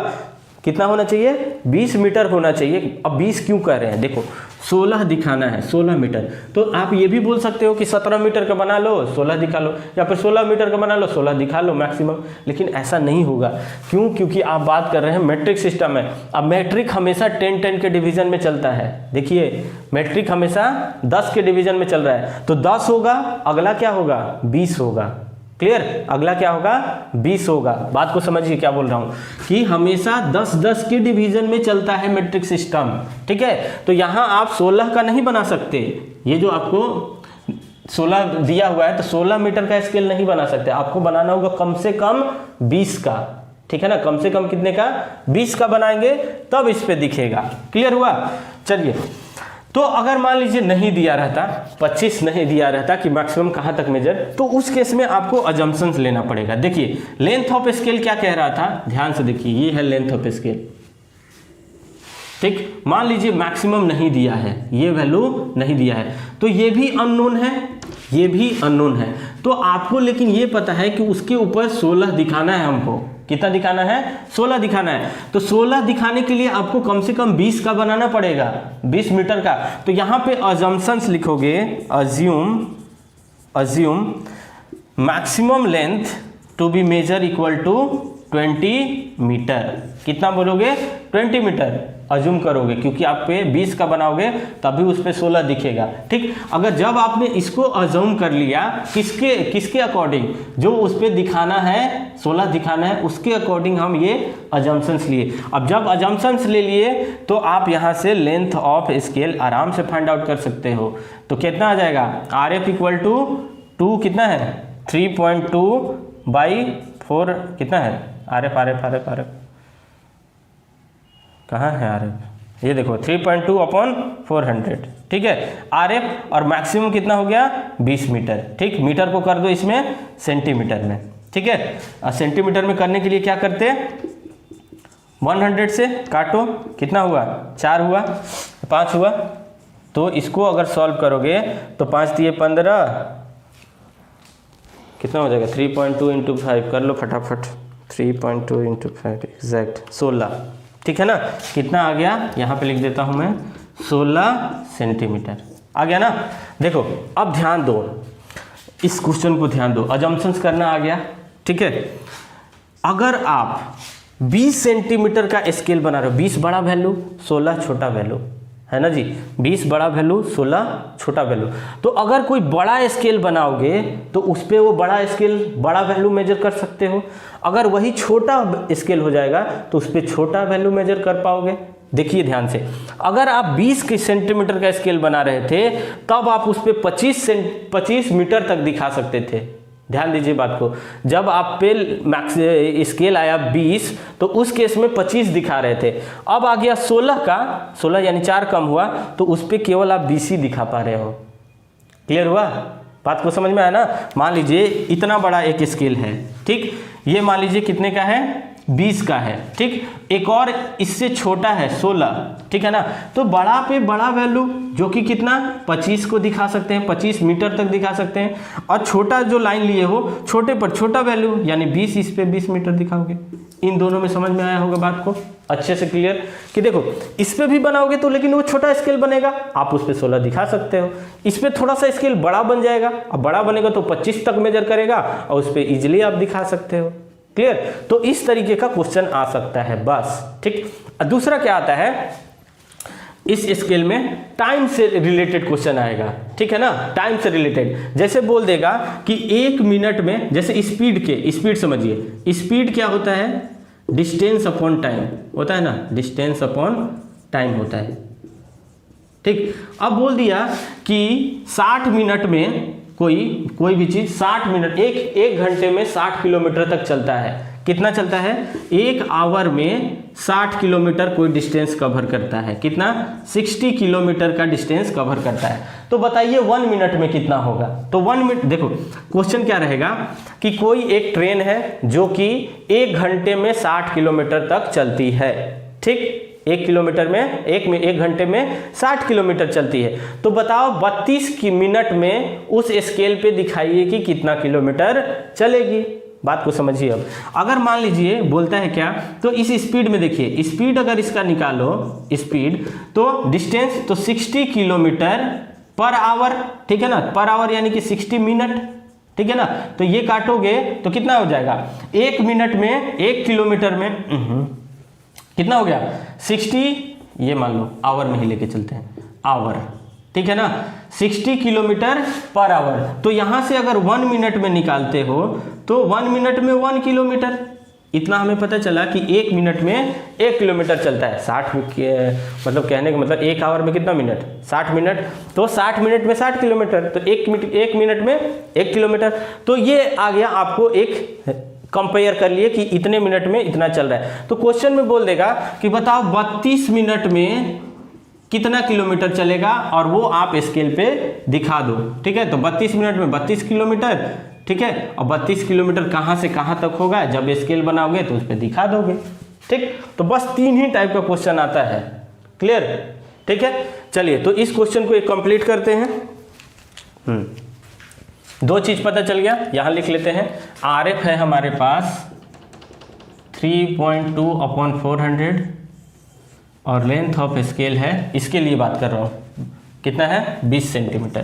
कितना होना चाहिए? 20 मीटर होना चाहिए। अब 20 क्यों कह रहे हैं, देखो 16 दिखाना है, 16 मीटर, तो आप ये भी बोल सकते हो कि 17 मीटर का बना लो 16 दिखा लो, या फिर 16 मीटर का बना लो 16 दिखा लो मैक्सिमम। लेकिन ऐसा नहीं होगा, क्यों? क्योंकि आप बात कर रहे हैं मैट्रिक सिस्टम में। अब मैट्रिक हमेशा 10-10 के डिवीजन में चलता है। देखिए मैट्रिक हमेशा 10 के डिवीजन में चल रहा है, तो 10 होगा, अगला क्या होगा? 20 होगा। क्लियर? अगला क्या होगा? 20 होगा। बात को समझिए क्या बोल रहा हूं, कि हमेशा 10-10 के डिवीजन में चलता है मैट्रिक सिस्टम, ठीक है। तो यहां आप 16 का नहीं बना सकते, ये जो आपको 16 दिया हुआ है तो 16 मीटर का स्केल नहीं बना सकते, आपको बनाना होगा कम से कम 20 का, ठीक है ना। कम से कम कितने का? 20 का बनाएंगे तब इस पे दिखेगा। क्लियर हुआ? चलिए, तो अगर मान लीजिए नहीं दिया रहता, 25 नहीं दिया रहता कि मैक्सिमम कहाँ तक मेजर, तो उस केस में आपको अजम्पशंस लेना पड़ेगा। देखिए लेंथ ऑफ स्केल क्या कह रहा था, ध्यान से देखिए, ये है लेंथ ऑफ स्केल, ठीक। मान लीजिए मैक्सिमम नहीं दिया है, ये वैल्यू नहीं दिया है, तो ये भी अननोन है, ये भी अननोन है। तो आपको लेकिन ये पता है कि उसके ऊपर 16 दिखाना है हमको। कितना दिखाना है? 16 दिखाना है। तो 16 दिखाने के लिए आपको कम से कम 20 का बनाना पड़ेगा, 20 मीटर का। तो यहाँ पे अजम्पशंस लिखोगे, assume maximum length to be measure equal to 20 metre. कितना बोलोगे? 20 मीटर अज्यूम करोगे, क्योंकि आप पे 20 का बनाओगे तभी उस पे 16 दिखेगा, ठीक। अगर जब आपने इसको अज्यूम कर लिया, किसके अकॉर्डिंग, जो उस पे दिखाना है 16 दिखाना है, उसके अकॉर्डिंग हम ये अजम्पशंस लिए। अब जब अजम्पशंस ले लिए तो आप यहाँ से लेंथ ऑफ स्केल आराम से फाइंड आउट कर सकते हो। तो कितना आ जाएगा? आर एफ इक्वल टू 2 कितना है? 3.2/4 कितना है? आर एफ कहाँ है आर एफ? ये देखो 3.2/400, ठीक है। आर एफ और मैक्सिमम कितना हो गया? 20 मीटर, ठीक। मीटर को कर दो इसमें सेंटीमीटर में, ठीक है। और सेंटीमीटर में करने के लिए क्या करते हैं? 100 से काटो, कितना हुआ? 4 हुआ, 5 हुआ। तो इसको अगर सॉल्व करोगे तो 5 दिए 15, कितना हो जाएगा? 3.2 × 5 कर लो फटाफट, 3.2 × 5 एग्जैक्ट 16, ठीक है ना। कितना आ गया? यहाँ पे लिख देता हूँ मैं, 16 सेंटीमीटर आ गया ना। देखो अब ध्यान दो, इस क्वेश्चन को ध्यान दो, अजम्पशंस करना आ गया, ठीक है। अगर आप 20 सेंटीमीटर का स्केल बना रहे हो, 20 बड़ा वैल्यू 16 छोटा वैल्यू है ना जी, 20 बड़ा वैल्यू 16 छोटा वैल्यू। तो अगर कोई बड़ा स्केल बनाओगे तो उस पर वो बड़ा स्केल बड़ा वैल्यू मेजर कर सकते हो। अगर वही छोटा स्केल हो जाएगा तो उस पर छोटा वैल्यू मेजर कर पाओगे। देखिए ध्यान से, अगर आप 20 सेंटीमीटर का स्केल बना रहे थे तब आप उस पर 25 मीटर तक दिखा सकते थे। ध्यान दीजिए बात को, जब आप पे स्केल आया 20 तो उस केस में 25 दिखा रहे थे। अब आ गया 16 का, 16 यानी 4 कम हुआ, तो उस पे केवल आप 20 ही दिखा पा रहे हो। क्लियर हुआ? बात को समझ में आया ना। मान लीजिए इतना बड़ा एक स्केल है, ठीक। ये मान लीजिए कितने का है? 20 का है, ठीक। एक और इससे छोटा है 16, ठीक है ना। तो बड़ा पे बड़ा वैल्यू जो कि कितना? 25 को दिखा सकते हैं, 25 मीटर तक दिखा सकते हैं। और छोटा जो लाइन लिए हो, छोटे पर छोटा वैल्यू यानी 20, इस पे 20 मीटर दिखाओगे। इन दोनों में समझ में आया होगा बात को अच्छे से क्लियर, कि देखो इस पे भी बनाओगे तो लेकिन वो छोटा स्केल बनेगा, आप उस पे 16 दिखा सकते हो। इस पे थोड़ा सा स्केल बड़ा बन जाएगा, अब बड़ा बनेगा तो 25 तक मेजर करेगा और उस पे इजिली आप दिखा सकते हो। क्लियर? तो इस तरीके का क्वेश्चन आ सकता है बस, ठीक। दूसरा क्या आता है, इस स्केल में टाइम से रिलेटेड क्वेश्चन आएगा, ठीक है ना, टाइम से रिलेटेड। जैसे बोल देगा कि 1 मिनट में, जैसे स्पीड समझिए, स्पीड क्या होता है, डिस्टेंस अपॉन टाइम होता है ना, डिस्टेंस अपॉन टाइम होता है, ठीक। अब बोल दिया कि 60 मिनट में कोई भी चीज 60 मिनट, एक घंटे में 60 किलोमीटर तक चलता है। कितना चलता है, 1 आवर में 60 किलोमीटर कोई डिस्टेंस कवर करता है। कितना, 60 किलोमीटर का डिस्टेंस कवर करता है। तो बताइए 1 मिनट में कितना होगा। तो 1 मिनट, देखो क्वेश्चन क्या रहेगा कि कोई एक ट्रेन है जो कि 1 घंटे में 60 किलोमीटर तक चलती है, ठीक। 1 किलोमीटर में एक घंटे में 60 किलोमीटर चलती है। तो बताओ 32 मिनट में उस स्केल पे दिखाइए कि कितना किलोमीटर चलेगी। बात को समझिए। अब अगर मान लीजिए बोलता है क्या, तो इस स्पीड में देखिए, स्पीड अगर इसका निकालो स्पीड, तो डिस्टेंस तो 60 किलोमीटर पर आवर, ठीक है ना, पर आवर यानी कि 60 मिनट, ठीक है ना। तो ये काटोगे तो कितना हो जाएगा, 1 मिनट में 1 किलोमीटर में कितना हो गया 60, ये मान लो आवर में ही लेके चलते हैं, आवर, ठीक है ना, 60 किलोमीटर पर आवर। तो यहां से अगर 1 मिनट में निकालते हो तो 1 मिनट में 1 किलोमीटर, इतना हमें पता चला कि 1 मिनट में 1 किलोमीटर चलता है। 60 मतलब कहने का मतलब 1 आवर में कितना मिनट, 60 मिनट, तो 60 मिनट में 60 किलोमीटर, तो 1 मिनट में 1 किलोमीटर। तो ये आ गया, आपको एक कंपेयर कर लिए कि इतने मिनट में इतना चल रहा है। तो क्वेश्चन में बोल देगा कि बताओ 32 मिनट में कितना किलोमीटर चलेगा, और वो आप स्केल पे दिखा दो, ठीक है। तो 32 मिनट में 32 किलोमीटर, ठीक है, और 32 किलोमीटर कहाँ से कहाँ तक होगा, जब स्केल बनाओगे तो उस पर दिखा दोगे, ठीक। तो बस 3 ही टाइप का क्वेश्चन आता है, क्लियर, ठीक है। चलिए तो इस क्वेश्चन को एक कंप्लीट करते हैं। 2 चीज पता चल गया, यहां लिख लेते हैं। RF है हमारे पास 3.2/400 और लेंथ ऑफ स्केल है, इसके लिए बात कर रहा हूं, कितना है 20 सेंटीमीटर,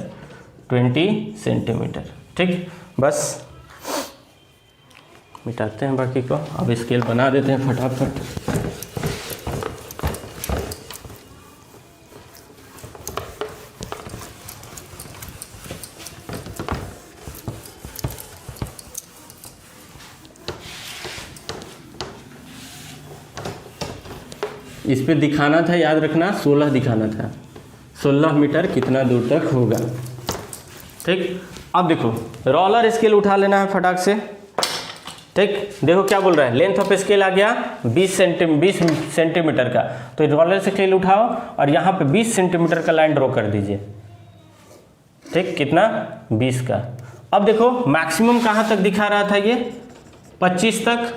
20 सेंटीमीटर, ठीक। बस मिटाते हैं बाकी को, अब स्केल बना देते हैं फटाफट। इस पे दिखाना था, याद रखना 16 दिखाना था, 16 मीटर कितना दूर तक होगा, ठीक। अब देखो रोलर स्केल उठा लेना है फटाक से, ठीक। देखो क्या बोल रहा है, लेंथ ऑफ स्केल आ गया 20 सेंटीमीटर का, तो रोलर स्केल उठाओ और यहाँ पे 20 सेंटीमीटर का लाइन ड्रॉ कर दीजिए, ठीक। कितना 20 का। अब देखो मैक्सिमम कहाँ तक दिखा रहा था ये, 25 तक,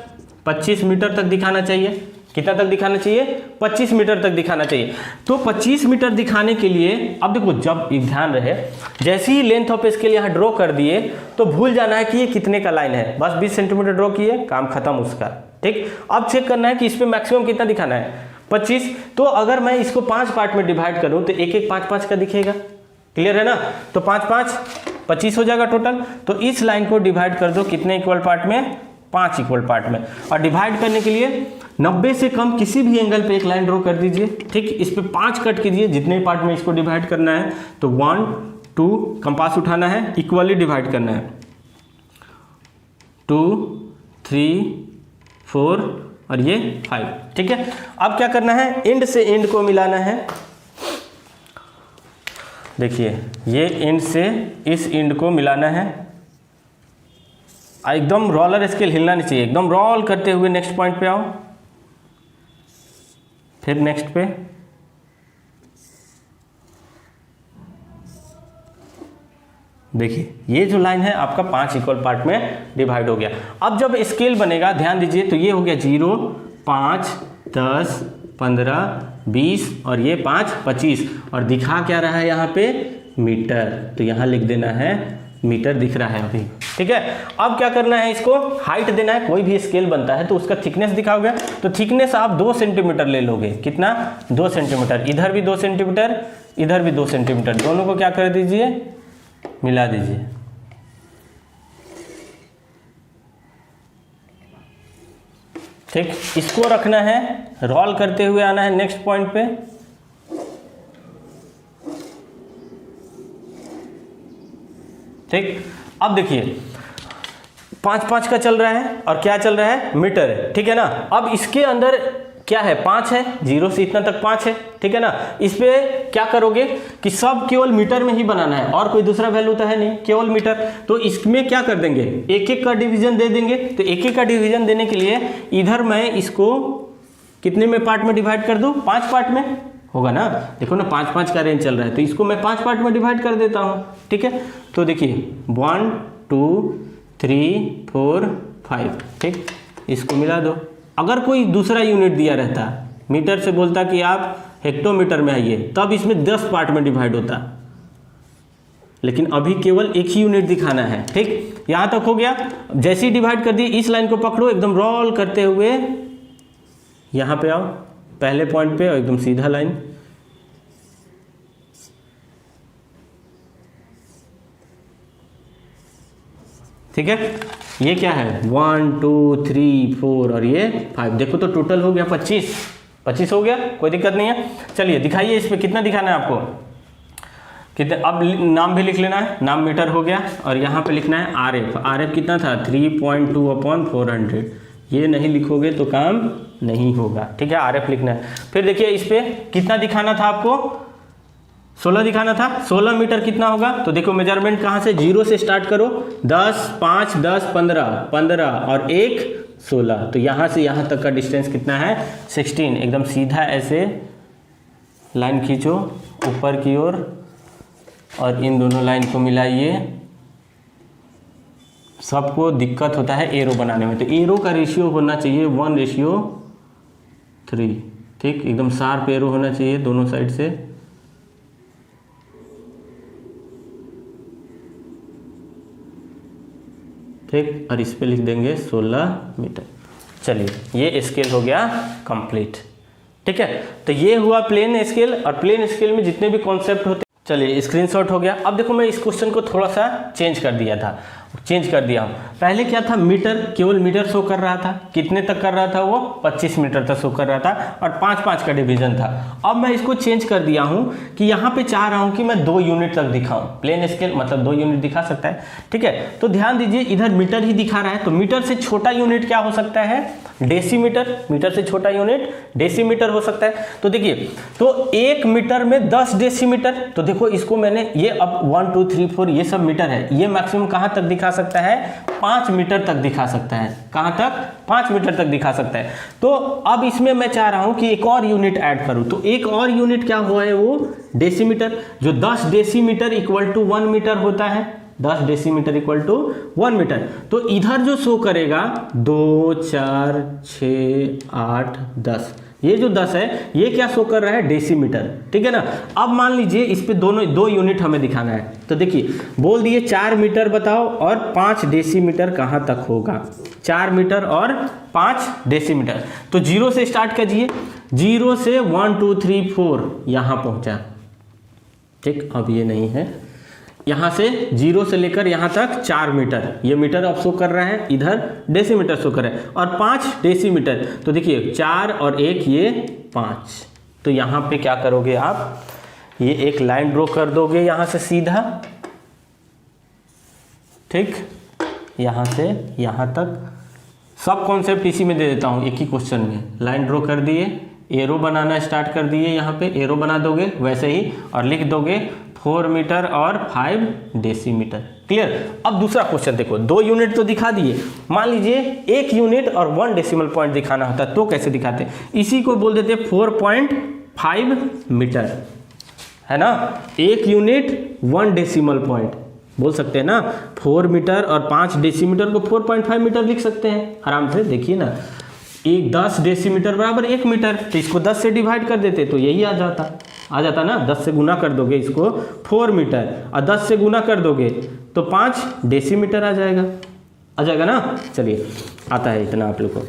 25 मीटर तक दिखाना चाहिए। कितना तक दिखाना चाहिए, 25 मीटर तक दिखाना चाहिए। तो 25 मीटर दिखाने के लिए अब देखो, जब एक ध्यान रहे, जैसे ही लेंथ ऑफ स्केल यहाँ ड्रॉ कर दिए तो भूल जाना है कि ये कितने का लाइन है, बस 20 सेंटीमीटर ड्रॉ किए, काम खत्म उसका, ठीक। अब चेक करना है कि इस पे मैक्सिमम कितना दिखाना है, 25। तो अगर मैं इसको 5 पार्ट में डिवाइड करूं तो एक 5-5 का दिखेगा, क्लियर है ना। तो 5-5 25 हो जाएगा टोटल। तो इस लाइन को डिवाइड कर दो कितने इक्वल पार्ट में, 5 इक्वल पार्ट में। और डिवाइड करने के लिए 90 से कम किसी भी एंगल पे एक लाइन ड्रॉ कर दीजिए, ठीक। इस पे 5 कट कीजिए, जितने पार्ट में इसको डिवाइड करना है। तो 1 2 कंपास उठाना है, इक्वली डिवाइड करना है, 2 3 4 और ये 5, ठीक है। अब क्या करना है, एंड से एंड को मिलाना है। देखिए ये एंड से इस एंड को मिलाना है, एकदम रोलर स्केल हिलना नहीं चाहिए, एकदम रोल करते हुए नेक्स्ट पॉइंट पे आओ, फिर नेक्स्ट पे, देखिए ये जो लाइन है आपका 5 इक्वल पार्ट में डिवाइड हो गया। अब जब स्केल बनेगा ध्यान दीजिए, तो ये हो गया 0 5 10 15 20 और ये 5 25, और दिखा क्या रहा है यहाँ पे, मीटर। तो यहाँ लिख देना है मीटर दिख रहा है अभी, ठीक है। अब क्या करना है, इसको हाइट देना है। कोई भी स्केल बनता है तो उसका थिकनेस दिखाओगे, तो थिकनेस आप 2 सेंटीमीटर ले लोगे, कितना 2 सेंटीमीटर, इधर भी 2 सेंटीमीटर, इधर भी 2 सेंटीमीटर, दोनों को क्या कर दीजिए, मिला दीजिए, ठीक। इसको रखना है, रोल करते हुए आना है नेक्स्ट पॉइंट पे, ठीक। अब देखिए 5-5 का चल रहा है और क्या चल रहा है, मीटर है, ठीक है ना। अब इसके अंदर क्या है, 5 है, 0 से इतना तक 5 है, ठीक है ना। इस पे क्या करोगे कि सब केवल मीटर में ही बनाना है और कोई दूसरा वैल्यू तो है नहीं, केवल मीटर। तो इसमें क्या कर देंगे, एक एक का डिवीजन दे देंगे। तो एक एक का डिवीजन देने के लिए इधर मैं इसको कितने में पार्ट में डिवाइड कर दूं, 5 पार्ट में होगा ना। देखो ना 5-5 का रेंज चल रहा है, तो इसको मैं 5 पार्ट में डिवाइड कर देता हूँ, ठीक है। तो देखिए 1 2 3 4 5, ठीक। इसको मिला दो। अगर कोई दूसरा यूनिट दिया रहता, मीटर से बोलता कि आप हेक्टोमीटर में आइए, तब इसमें 10 पार्ट में डिवाइड होता, लेकिन अभी केवल एक ही यूनिट दिखाना है, ठीक। यहाँ तक हो गया। जैसे ही डिवाइड कर दिए, इस लाइन को पकड़ो, एकदम रोल करते हुए यहाँ पे आओ, पहले पॉइंट पे और एकदम सीधा लाइन, ठीक है। ये क्या है, 1 2 3 4 और ये 5। देखो तो टोटल हो गया 25 हो गया, कोई दिक्कत नहीं है। चलिए दिखाइए इस पे कितना दिखाना है आपको, कितने। अब नाम भी लिख लेना है, नाम मीटर हो गया और यहाँ पे लिखना है RF कितना था, 3.2/400। ये नहीं लिखोगे तो काम नहीं होगा, ठीक है। RF लिखना है। फिर देखिए इस पे कितना दिखाना था आपको, 16 दिखाना था। 16 मीटर कितना होगा, तो देखो मेजरमेंट कहाँ से, 0 से स्टार्ट करो, 10 5 10 15 और 1 16। तो यहाँ से यहाँ तक का डिस्टेंस कितना है, 16। एकदम सीधा ऐसे लाइन खींचो ऊपर की ओर और इन दोनों लाइन को मिलाइए। सबको दिक्कत होता है एरो बनाने में, तो एरो का रेशियो होना चाहिए 1:3, ठीक। एकदम शार्प एरो होना चाहिए दोनों साइड से। ठीक, और इस पे लिख देंगे 16 मीटर। चलिए ये स्केल हो गया कंप्लीट, ठीक है। तो ये हुआ प्लेन स्केल, और प्लेन स्केल में जितने भी कॉन्सेप्ट होते, चलिए स्क्रीनशॉट हो गया। अब देखो मैं इस क्वेश्चन को थोड़ा सा चेंज कर दिया हूँ। पहले क्या था, मीटर, केवल मीटर शो कर रहा था। कितने तक कर रहा था वो, 25 मीटर तक शो कर रहा था और 5-5 का डिवीजन था। अब मैं इसको चेंज कर दिया हूँ कि यहाँ पे चाह रहा हूँ कि मैं 2 यूनिट तक दिखाऊँ। प्लेन स्केल मतलब 2 यूनिट दिखा सकता है, ठीक है। तो ध्यान दीजिए इधर मीटर ही दिखा रहा है, तो मीटर से छोटा यूनिट क्या हो सकता है, डेसीमीटर। मीटर से छोटा यूनिट डेसीमीटर हो सकता है। तो देखिए, तो 1 मीटर में 10 डेसीमीटर। तो देखो इसको मैंने, ये अब 1 2 3 4 ये सब मीटर है, ये मैक्सिमम कहाँ तक दिखा सकता है, 5 मीटर तक दिखा सकता है। कहाँ तक, 5 मीटर तक दिखा सकता है। तो अब इसमें मैं चाह रहा हूँ कि एक और यूनिट ऐड करूँ, तो एक और यूनिट क्या हुआ है, वो डेसीमीटर। जो 10 डेसीमीटर इक्वल टू 1 मीटर होता है, 10 डेसीमीटर इक्वल टू 1 मीटर। तो इधर जो शो करेगा 2 4 6 8 10, ये जो 10 है ये क्या शो कर रहा है, डेसीमीटर, ठीक है ना। अब मान लीजिए इस पे दोनों 2 यूनिट हमें दिखाना है, तो देखिए बोल दिए 4 मीटर बताओ और 5 डेसीमीटर कहाँ तक होगा, 4 मीटर और 5 डेसीमीटर। तो 0 से स्टार्ट कीजिए, 0 से 1 2 3 4 यहाँ पहुँचा, ठीक। अब ये नहीं है, यहाँ से 0 से लेकर यहाँ तक 4 मीटर, ये मीटर अब शो कर रहा है, इधर डेसीमीटर शो कर रहा है, और 5 डेसीमीटर। तो देखिए 4 और 1 ये 5। तो यहाँ पे क्या करोगे आप, ये एक लाइन ड्रॉ कर दोगे यहाँ से सीधा, ठीक। यहाँ से यहाँ तक सब कॉन्सेप्ट इसी में दे देता हूँ, एक ही क्वेश्चन में। लाइन ड्रॉ कर दिए, एरो बनाना स्टार्ट कर दिए, यहाँ पे एरो बना दोगे वैसे ही, और लिख दोगे 4 मीटर और 5 डेसीमीटर। क्लियर। अब दूसरा क्वेश्चन देखो, 2 यूनिट तो दिखा दिए, मान लीजिए 1 यूनिट और 1 डेसिमल पॉइंट दिखाना होता है, तो कैसे दिखाते, इसी को बोल देते 4.5 मीटर, है ना। 1 यूनिट 1 डेसिमल पॉइंट बोल सकते हैं ना। 4 मीटर और 5 डेसीमीटर को 4.5 मीटर लिख सकते हैं आराम से। देखिए ना, 10 डेसीमीटर बराबर 1 मीटर, तो इसको 10 से डिवाइड कर देते तो यही आ जाता ना। 10 से गुना कर दोगे इसको 4 मीटर, और 10 से गुना कर दोगे तो 5 डेसीमीटर आ जाएगा ना। चलिए आता है इतना आप लोग को।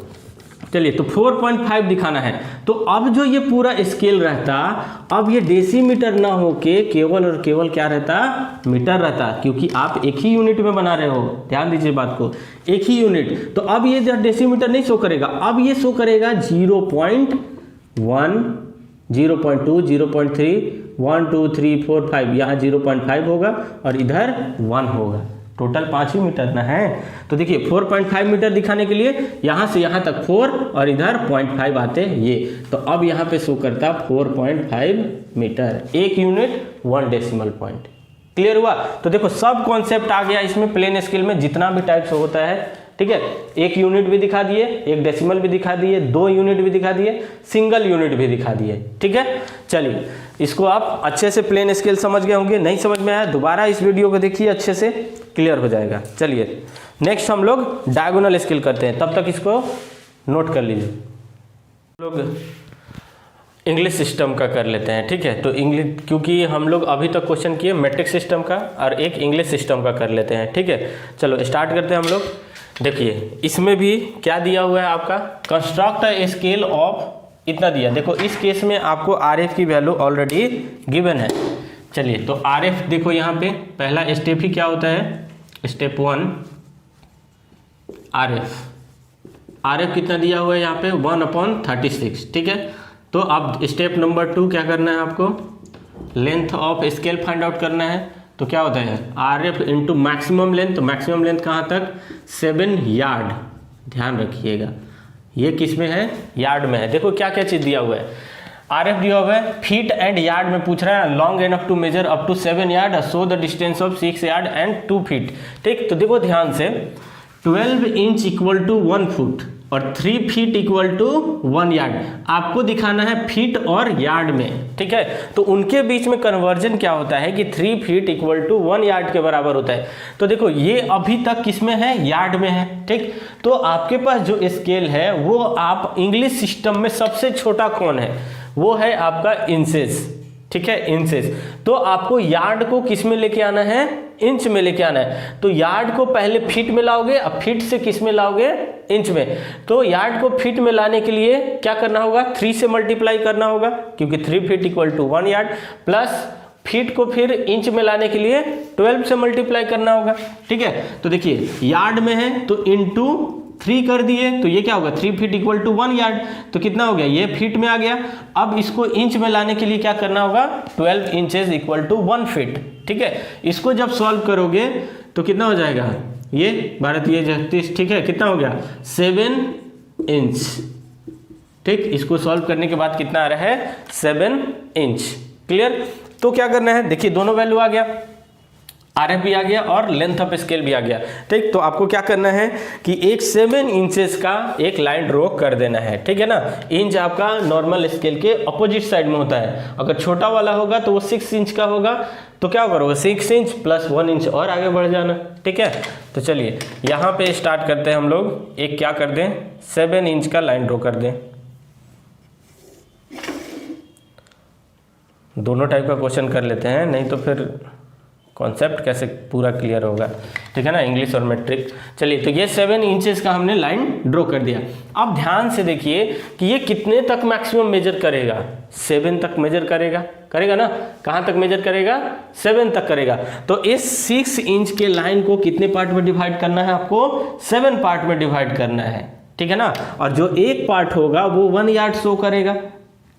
चलिए तो 4.5 दिखाना है, तो अब जो ये पूरा स्केल रहता, अब ये डेसीमीटर ना होके केवल और केवल क्या रहता, मीटर रहता, क्योंकि आप एक ही यूनिट में बना रहे हो। ध्यान दीजिए बात को, एक ही यूनिट। तो अब ये जो डेसीमीटर नहीं शो करेगा, अब ये शो करेगा 0.1 0.2, 0.3, 1 2 3 4 5, यहाँ 0.5 होगा और इधर 1 होगा। टोटल 5 ही मीटर ना है। तो देखिए 4.5 मीटर दिखाने के लिए यहाँ से यहाँ तक 4 और इधर 0.5 आते ये, तो अब यहाँ पे शो करता 4.5 metre. 1 unit 1 decimal point. Clear हुआ? तो देखो सब कॉन्सेप्ट आ गया इसमें प्लेन स्केल में जितना भी टाइप्स होता है, ठीक है। 1 यूनिट भी दिखा दिए, 1 डेसिमल भी दिखा दिए, 2 यूनिट भी दिखा दिए, सिंगल यूनिट भी दिखा दिए, ठीक है। चलिए इसको आप अच्छे से प्लेन स्केल समझ गए होंगे। नहीं समझ में आया दोबारा इस वीडियो को देखिए, अच्छे से क्लियर हो जाएगा। चलिए नेक्स्ट हम लोग डायगोनल स्केल करते हैं, तब तक इसको नोट कर लीजिए। लोग इंग्लिश सिस्टम का कर लेते हैं, ठीक है। तो इंग्लिश, क्योंकि हम लोग अभी तक क्वेश्चन किए मैट्रिक सिस्टम का और एक इंग्लिश सिस्टम का कर लेते हैं, ठीक है। चलो स्टार्ट करते हैं हम लोग। देखिए इसमें भी क्या दिया हुआ है आपका, कंस्ट्रक्ट अ स्केल ऑफ इतना दिया। देखो इस केस में आपको RF की वैल्यू ऑलरेडी गिवन है। चलिए तो RF देखो यहाँ पे पहला स्टेप ही क्या होता है, स्टेप 1 RF कितना दिया हुआ है यहाँ पे 1/36, ठीक है। तो अब स्टेप नंबर 2 क्या करना है आपको, length of scale find out करना है। तो क्या होता है RF इंटू मैक्सिमम लेंथ। तो मैक्सिमम लेंथ कहाँ तक, 7 यार्ड। ध्यान रखिएगा ये किस में है, यार्ड में है। देखो क्या क्या चीज़ दिया हुआ है, RF दिया हुआ है फीट एंड यार्ड में पूछ रहा है, long enough to measure up to 7 yard, so the distance of 6 yard and 2 feet, ठीक। तो देखो ध्यान से 12 इंच इक्वल टू 1 फुट और 3 फीट इक्वल टू 1 यार्ड। आपको दिखाना है फीट और यार्ड में, ठीक है। तो उनके बीच में कन्वर्जन क्या होता है कि 3 फीट इक्वल टू 1 यार्ड के बराबर होता है। तो देखो ये अभी तक किस में है, यार्ड में है, ठीक। तो आपके पास जो स्केल है वो आप इंग्लिश सिस्टम में सबसे छोटा कौन है, वो है आपका इंचेस, ठीक है, इंचेस। तो आपको यार्ड को किस में लेके आना है, इंच में लेके आना है। तो यार्ड को पहले फीट में लाओगे, अब फीट से किस में लाओगे, इंच में। तो यार्ड को फीट में लाने के लिए क्या करना होगा, 3 से मल्टीप्लाई करना होगा, क्योंकि 3 feet equal to 1 yard, plus feet को फिर इंच में लाने के लिए 12 से मल्टीप्लाई करना होगा, ठीक है। तो देखिए यार्ड में है तो इंटू 3 कर दिए, तो ये क्या होगा 3 फीट इक्वल टू 1 यार्ड। तो कितना हो गया, ये फीट में आ गया। अब इसको इंच में लाने के लिए क्या करना होगा, 12 इंचेस इक्वल टू 1 फीट, ठीक है। इसको जब सॉल्व करोगे तो कितना हो जाएगा, ये 12 ये 36, ठीक है, कितना हो गया 7 इंच, ठीक। इसको सॉल्व करने के बाद कितना आ रहा है 7 इंच। क्लियर? तो क्या करना है, देखिए दोनों वैल्यू आ गया, RF भी आ गया और लेंथ ऑफ स्केल भी आ गया, ठीक। तो आपको क्या करना है कि एक 7 इंचेस का एक लाइन ड्रॉ कर देना है, ठीक है ना। इंच आपका नॉर्मल स्केल के अपोजिट साइड में होता है, अगर छोटा वाला होगा तो वो 6 इंच का होगा, तो क्या करोगे 6 इंच प्लस 1 इंच और आगे बढ़ जाना, ठीक है। तो चलिए यहाँ पे स्टार्ट करते हैं हम लोग, एक क्या कर दें 7 इंच का लाइन ड्रॉ कर दें। दोनों टाइप का क्वेश्चन कर लेते हैं, नहीं तो फिर कॉन्सेप्ट कैसे पूरा क्लियर होगा, ठीक है ना, इंग्लिश और मैट्रिक। चलिए तो ये 7 इंचेस का हमने लाइन ड्रॉ कर दिया। अब ध्यान से देखिए कि ये कितने तक मैक्सिमम मेजर करेगा, 7 तक मेजर करेगा ना। कहाँ तक मेजर करेगा, 7 तक करेगा। तो इस 6 इंच के लाइन को कितने पार्ट में डिवाइड करना है, आपको 7 पार्ट में डिवाइड करना है, ठीक है ना। और जो एक पार्ट होगा वो 1 यार्ड शो करेगा,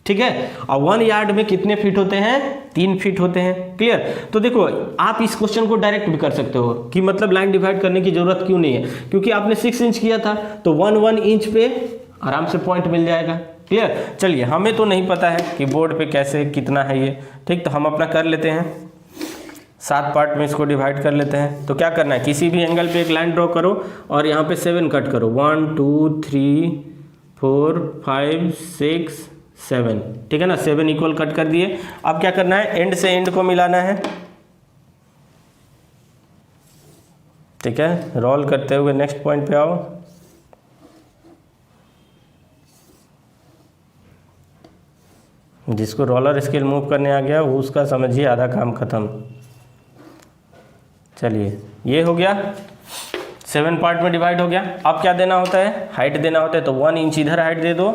ठीक है। और 1 यार्ड में कितने फीट होते हैं, 3 फीट होते हैं। क्लियर? तो देखो आप इस क्वेश्चन को डायरेक्ट भी कर सकते हो कि मतलब लाइन डिवाइड करने की जरूरत क्यों नहीं है, क्योंकि आपने 6 इंच किया था तो 1 इंच पे आराम से पॉइंट मिल जाएगा। क्लियर? चलिए हमें तो नहीं पता है कि बोर्ड पे कैसे कितना है ये, ठीक। तो हम अपना कर लेते हैं, 7 पार्ट में इसको डिवाइड कर लेते हैं। तो क्या करना है, किसी भी एंगल पे एक लाइन ड्रॉ करो और यहाँ पे 7 कट करो, 1 2 3 4 5 6 7, ठीक है ना। 7 इक्वल कट कर दिए। अब क्या करना है, एंड से एंड को मिलाना है, ठीक है। रोल करते हुए नेक्स्ट पॉइंट पे आओ। जिसको रोलर स्केल मूव करने आ गया वो उसका समझिए आधा काम खत्म। चलिए ये हो गया, 7 पार्ट में डिवाइड हो गया। अब क्या देना होता है, हाइट देना होता है। तो 1 इंच इधर हाइट दे दो,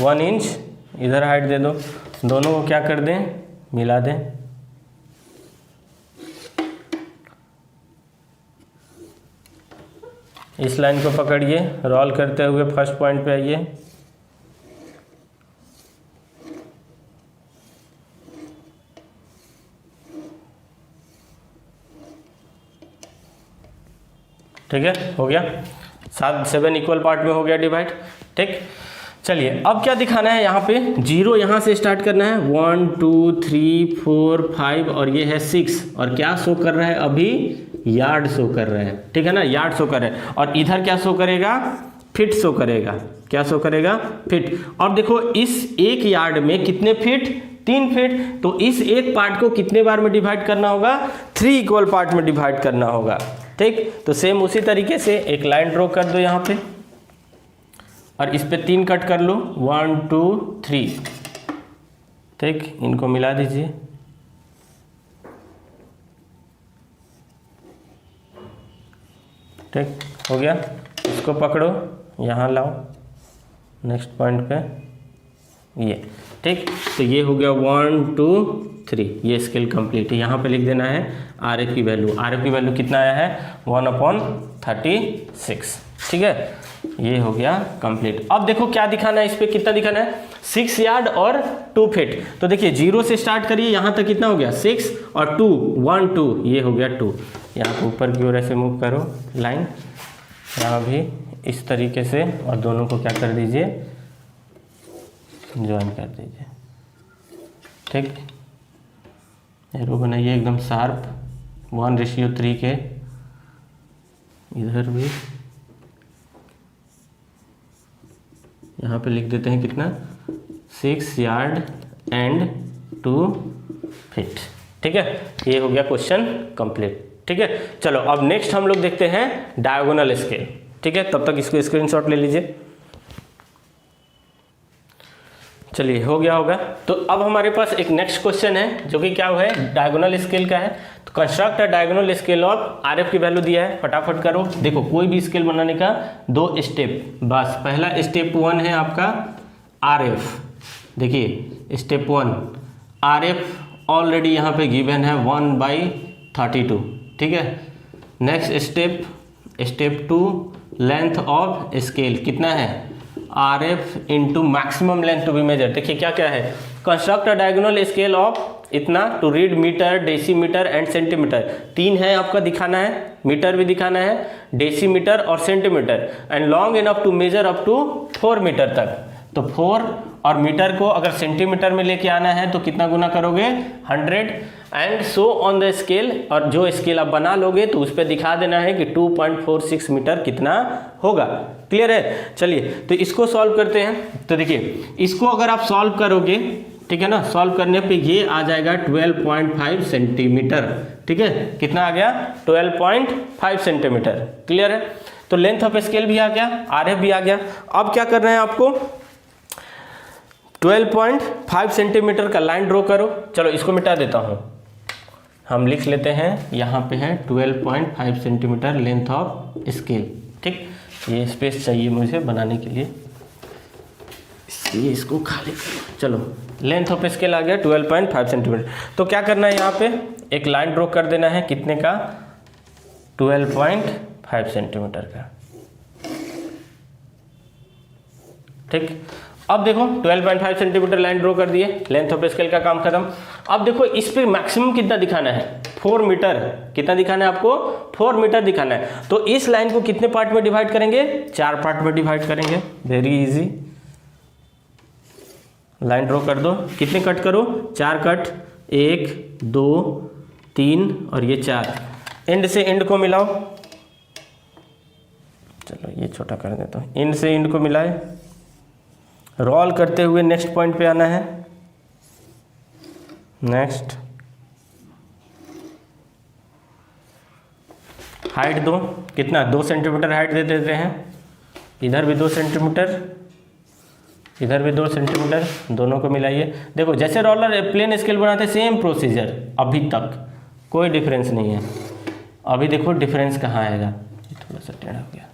1 इंच इधर हाइट दे दो, दोनों को क्या कर दें, मिला दें। इस लाइन को पकड़िए, रोल करते हुए फर्स्ट पॉइंट पे आइए। ठीक है, हो गया 7 इक्वल पार्ट में हो गया डिवाइड। ठीक, चलिए अब क्या दिखाना है यहाँ पे, 0 यहाँ से स्टार्ट करना है, 1 2 3 4 5 और ये है 6 और क्या शो कर रहा है अभी, यार्ड शो कर रहा है। ठीक है ना, यार्ड शो कर रहा है और इधर क्या शो करेगा, फिट शो करेगा। क्या शो करेगा, फिट। और देखो इस एक यार्ड में कितने फीट, 3 फीट, तो इस एक पार्ट को कितने बार में डिवाइड करना होगा, 3 इक्वल पार्ट में डिवाइड करना होगा। ठीक, तो सेम उसी तरीके से एक लाइन ड्रॉ कर दो यहाँ पे और इस पे 3 कट कर लो, 1 2 3। ठीक, इनको मिला दीजिए। ठीक, हो गया। इसको पकड़ो, यहाँ लाओ नेक्स्ट पॉइंट पे, ये। ठीक, तो ये हो गया 1 2 3, ये स्केल कंप्लीट है। यहाँ पे लिख देना है RF की वैल्यू। RF की वैल्यू कितना आया है, 1/36। ठीक है, ये हो गया कंप्लीट। अब देखो क्या दिखाना है, इस पे कितना दिखाना है, 6 यार्ड और 2 फीट। तो देखिए 0 से स्टार्ट करिए, यहाँ तक कितना हो गया 6 और 2 1 2, ये हो गया 2। यहाँ पे ऊपर की ओर ऐसे मूव करो लाइन, यहाँ भी इस तरीके से, और दोनों को क्या कर दीजिए, ज्वाइन कर दीजिए। ठीक, एरो बनाइए एकदम शार्प, 1:3 के। इधर भी यहाँ पे लिख देते हैं कितना, 6 यार्ड एंड 2 फीट। ठीक है, ये हो गया क्वेश्चन कंप्लीट। ठीक है, चलो अब नेक्स्ट हम लोग देखते हैं डायगोनल स्केल। ठीक है, तब तक इसको स्क्रीनशॉट ले लीजिए। चलिए हो गया होगा। तो अब हमारे पास एक नेक्स्ट क्वेश्चन है जो कि क्या है, डायगोनल स्केल का है। तो construct a diagonal scale of RF की वैल्यू दिया है, फटाफट करो। देखो कोई भी स्केल बनाने का 2 स्टेप, बस। पहला स्टेप 1 है आपका RF। देखिए स्टेप 1 RF ऑलरेडी यहाँ पे गिवन है 1/32। ठीक है, next step 2 length of scale कितना है, RF into maximum length to be measure. देखिए क्या क्या है, construct a diagonal scale of इतना to read metre, decimetre and centimetre. 3 है आपका दिखाना है, मीटर भी दिखाना है, डेसीमीटर और centimetre, and long enough to measure up to 4 metre तक। तो 4 और मीटर को अगर सेंटीमीटर में लेके आना है तो कितना गुना करोगे, 100, and so on the scale. और जो स्केल आप बना लोगे तो उस पर दिखा देना है कि 2.46 मीटर कितना होगा। क्लियर है, चलिए तो इसको सॉल्व करते हैं। तो देखिए इसको अगर आप सॉल्व करोगे, ठीक है ना, सॉल्व करने पे ये आ जाएगा 12.5 सेंटीमीटर। ठीक है, कितना आ गया, 12.5 सेंटीमीटर। क्लियर है, तो लेंथ ऑफ स्केल भी आ गया, RF भी आ गया। अब क्या करना है आपको, 12.5 सेंटीमीटर का लाइन ड्रॉ करो। चलो इसको मिटा देता हूँ, हम लिख लेते हैं, यहाँ पे है 12.5 सेंटीमीटर लेंथ ऑफ स्केल। ठीक, ये स्पेस चाहिए मुझे बनाने के लिए, इसलिए इसको खाली करो। चलो लेंथ ऑफ स्केल आ गया 12.5 सेंटीमीटर। तो क्या करना है, यहाँ पे एक लाइन ड्रॉ कर देना है, कितने का, 12.5 सेंटीमीटर का। ठीक, अब देखो 12.5 सेंटीमीटर लाइन ड्रॉ कर दिए, लेंथ ऑफ स्केल का काम खत्म। अब देखो इस पे मैक्सिमम कितना दिखाना है, 4 मीटर। कितना दिखाना है आपको, 4 मीटर दिखाना है। तो इस लाइन को कितने पार्ट में डिवाइड करेंगे, 4 पार्ट में डिवाइड करेंगे। वेरी इजी, लाइन ड्रॉ कर दो। कितने कट करो, 4 कट, 1 2 3 और ये 4। एंड से एंड को मिलाओ। चलो ये छोटा कर देता हूँ, एंड से एंड को मिलाए, रोल करते हुए नेक्स्ट पॉइंट पे आना है। नेक्स्ट हाइट दो, कितना, 2 सेंटीमीटर हाइट दे देते हैं। इधर भी 2 सेंटीमीटर, इधर भी 2 सेंटीमीटर, दोनों को मिलाइए। देखो जैसे रोलर प्लेन स्केल बनाते हैं, सेम प्रोसीजर, अभी तक कोई डिफरेंस नहीं है। अभी देखो डिफरेंस कहाँ आएगा, थोड़ा सा टेढ़ा हो गया।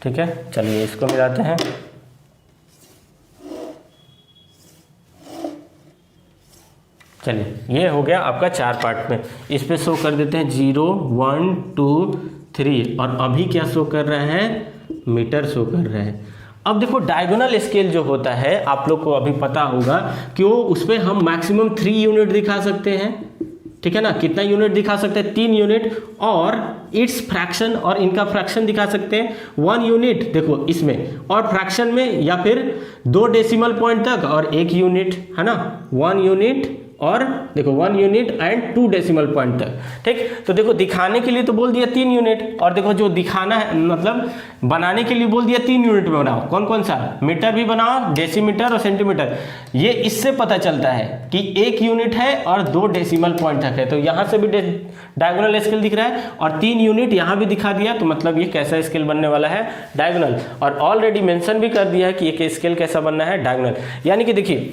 ठीक है, चलिए इसको मिलाते हैं। चलिए ये हो गया आपका 4 पार्ट में। इस पे शो कर देते हैं 0 1 2 3, और अभी क्या शो कर रहा है, मीटर शो कर रहा है। अब देखो डायगोनल स्केल जो होता है आप लोग को अभी पता होगा कि वो उस पर हम मैक्सिमम 3 यूनिट दिखा सकते हैं, ठीक है ना। कितना यूनिट दिखा सकते हैं? 3 यूनिट, और इट्स फ्रैक्शन और इनका फ्रैक्शन दिखा सकते हैं 1 यूनिट देखो इसमें, और फ्रैक्शन में या फिर 2 डेसिमल पॉइंट तक और 1 यूनिट, है ना। 1 यूनिट और देखो 1 यूनिट एंड 2 डेसिमल पॉइंट तक, ठीक। तो देखो दिखाने के लिए तो बोल दिया 3 यूनिट, और देखो जो दिखाना है मतलब बनाने के लिए बोल दिया 3 यूनिट में बनाओ। कौन कौन सा? मीटर भी बनाओ, डेसीमीटर और सेंटीमीटर। ये इससे पता चलता है कि 1 यूनिट है और 2 डेसिमल पॉइंट तक है, तो यहाँ से भी डायगोनल स्केल दिख रहा है, और 3 यूनिट यहाँ भी दिखा दिया, तो मतलब ये कैसा स्केल बनने वाला है? डायगोनल। और ऑलरेडी मेंशन भी कर दिया है कि ये स्केल कैसा बनना है? डायगोनल। यानी कि देखिए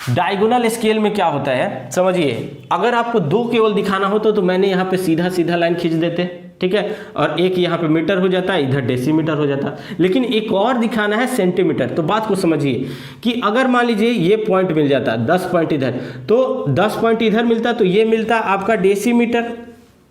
डायगोनल स्केल में क्या होता है समझिए, अगर आपको 2 केवल दिखाना हो तो मैंने यहाँ पे सीधा सीधा लाइन खींच देते, ठीक है, और एक यहाँ पे मीटर हो जाता है, इधर डेसीमीटर हो जाता। लेकिन एक और दिखाना है सेंटीमीटर, तो बात को समझिए कि अगर मान लीजिए ये पॉइंट मिल जाता 10 पॉइंट इधर, तो 10 पॉइंट इधर मिलता, तो ये मिलता आपका डेसीमीटर,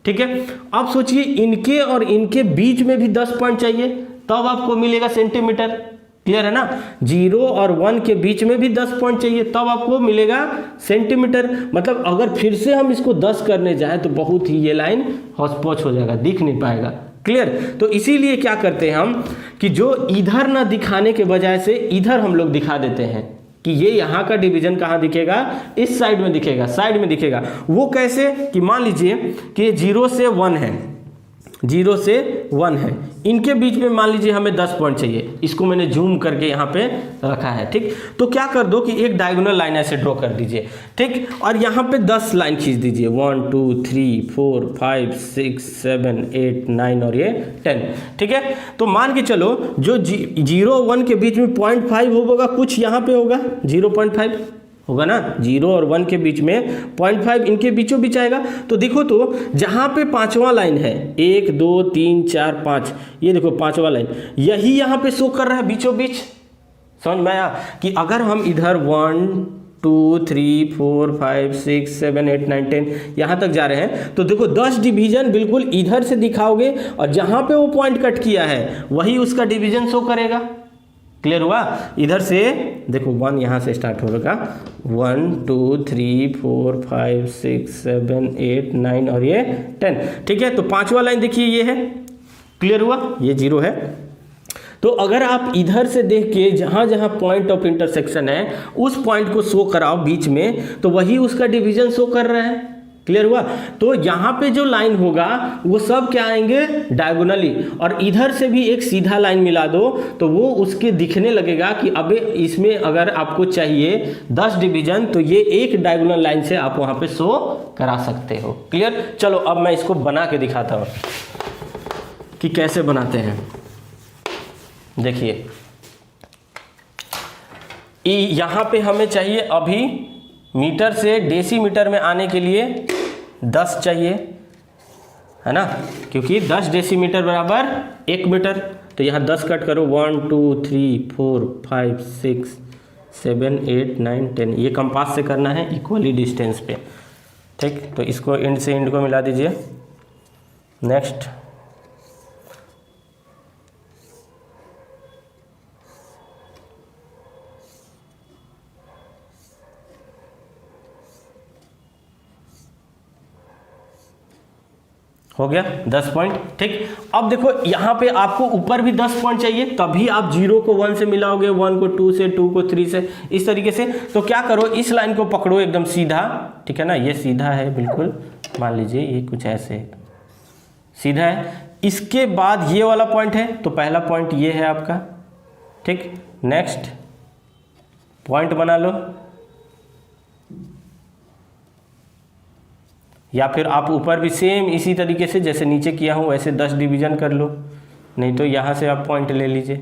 ठीक है। अब सोचिए इनके और इनके बीच में भी 10 पॉइंट चाहिए, तब आपको मिलेगा सेंटीमीटर। क्लियर है ना। 0 और 1 के बीच में भी 10 पॉइंट चाहिए, तब आपको मिलेगा सेंटीमीटर। मतलब अगर फिर से हम इसको 10 करने जाएं तो बहुत ही ये लाइन हौच-पौच हो जाएगा, दिख नहीं पाएगा। क्लियर। तो इसीलिए क्या करते हैं हम कि जो इधर ना दिखाने के बजाय से इधर हम लोग दिखा देते हैं कि ये यहाँ का डिवीजन कहाँ दिखेगा? इस साइड में दिखेगा, साइड में दिखेगा। वो कैसे कि मान लीजिए कि 0 से 1 है, 0 से 1 है, इनके बीच में मान लीजिए हमें 10 पॉइंट चाहिए, इसको मैंने जूम करके यहाँ पे रखा है, ठीक। तो क्या कर दो कि एक डायगोनल लाइन ऐसे ड्रॉ कर दीजिए, ठीक, और यहाँ पे 10 लाइन खींच दीजिए, 1 2 3 4 5 6 7 8 9 और ये 10, ठीक है। तो मान के चलो जो 0 1 के बीच में 0.5 होगा, कुछ यहाँ पे होगा 0.5 होगा ना, 0 और 1 के बीच में 0.5 इनके बीचों बीच आएगा। तो देखो तो जहाँ पे 5वां लाइन है, 1 2 3 4 5, ये देखो 5वां लाइन यही यहाँ पे शो कर रहा है बीचों बीच। समझ में आया कि अगर हम इधर 1 2 3 4 5 6 7 8 9 10 यहाँ तक जा रहे हैं, तो देखो 10 डिवीजन बिल्कुल इधर से दिखाओगे और जहाँ पे वो पॉइंट कट किया है वही उसका डिवीजन शो करेगा। क्लियर हुआ। इधर से देखो 1 यहाँ से स्टार्ट होगा, 1 2 3 4 5 6 7 8 9 और ये 10, ठीक है। तो 5वां लाइन देखिए ये है, क्लियर हुआ, ये 0 है। तो अगर आप इधर से देख के जहाँ जहाँ पॉइंट ऑफ इंटरसेक्शन है उस पॉइंट को शो कराओ बीच में, तो वही उसका डिवीजन शो कर रहा है। क्लियर हुआ। तो यहाँ पे जो लाइन होगा वो सब क्या आएंगे? डायगोनली। और इधर से भी एक सीधा लाइन मिला दो तो वो उसके दिखने लगेगा कि अबे इसमें अगर आपको चाहिए 10 डिवीजन तो ये एक डायगोनल लाइन से आप वहाँ पे शो करा सकते हो। क्लियर। चलो अब मैं इसको बना के दिखाता हूँ कि कैसे बनाते हैं। देखिए यहाँ पे हमें चाहिए अभी मीटर से डेसीमीटर में आने के लिए 10 चाहिए, है ना, क्योंकि 10 डेसीमीटर बराबर 1 मीटर। तो यहाँ 10 कट करो, 1 2 3 4 5 6 7 8 9 10, ये कंपास से करना है इक्वली डिस्टेंस पे, ठीक। तो इसको एंड से एंड को मिला दीजिए। नेक्स्ट हो गया 10 पॉइंट, ठीक। अब देखो यहाँ पे आपको ऊपर भी 10 पॉइंट चाहिए, तभी आप 0 को 1 से मिलाओगे, 1 को 2 से, 2 को 3 से, इस तरीके से। तो क्या करो, इस लाइन को पकड़ो एकदम सीधा, ठीक है ना, ये सीधा है बिल्कुल, मान लीजिए ये कुछ ऐसे सीधा है। इसके बाद ये वाला पॉइंट है, तो पहला पॉइंट ये है आपका, ठीक। नेक्स्ट पॉइंट बना लो, या फिर आप ऊपर भी सेम इसी तरीके से जैसे नीचे किया हूँ वैसे 10 डिवीजन कर लो, नहीं तो यहाँ से आप पॉइंट ले लीजिए,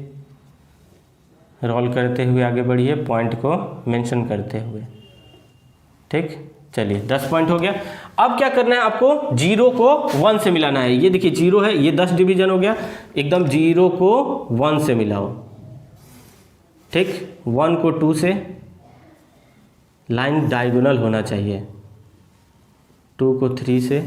रोल करते हुए आगे बढ़िए पॉइंट को मेंशन करते हुए, ठीक। चलिए 10 पॉइंट हो गया। अब क्या करना है आपको, 0 को 1 से मिलाना है। ये देखिए 0 है, ये 10 डिवीजन हो गया, एकदम 0 को 1 से मिलाओ, ठीक। 1 को 2 से, लाइन डायगोनल होना चाहिए, 2 को 3 से,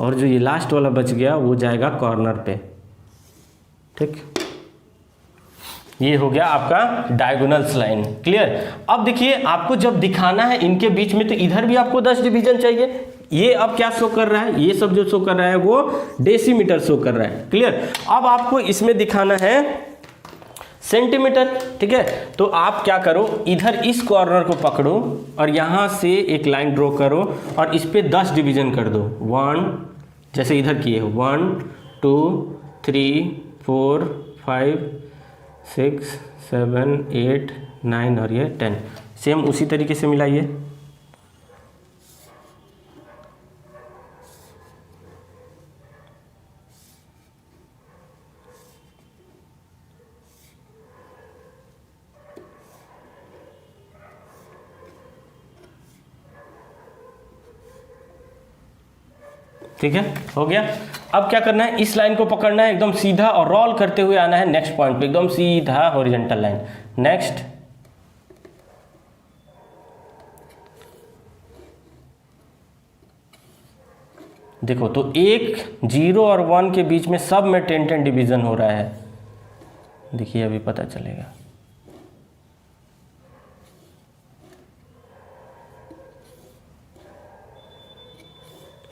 और जो ये लास्ट वाला बच गया वो जाएगा कॉर्नर पे। ठीक, ये हो गया आपका डायगोनल्स लाइन। क्लियर। अब देखिए आपको जब दिखाना है इनके बीच में, तो इधर भी आपको 10 डिवीजन चाहिए। ये अब क्या शो कर रहा है, ये सब जो शो कर रहा है वो डेसीमीटर शो कर रहा है। क्लियर। अब आपको इसमें दिखाना है सेंटीमीटर। ठीक है, तो आप क्या करो, इधर इस कॉर्नर को पकड़ो और यहाँ से एक लाइन ड्रॉ करो और इस पे 10 डिवीजन कर दो। 1, जैसे इधर किए 1 2 3 4 5 6 7 8 9 और ये 10। सेम उसी तरीके से मिलाइए। ठीक है, हो गया। अब क्या करना है, इस लाइन को पकड़ना है एकदम सीधा और रोल करते हुए आना है नेक्स्ट पॉइंट पे, एकदम सीधा हॉरिजॉन्टल लाइन। नेक्स्ट, देखो तो 1 0 और 1 के बीच में सब में 10 डिवीजन हो रहा है। देखिए अभी पता चलेगा।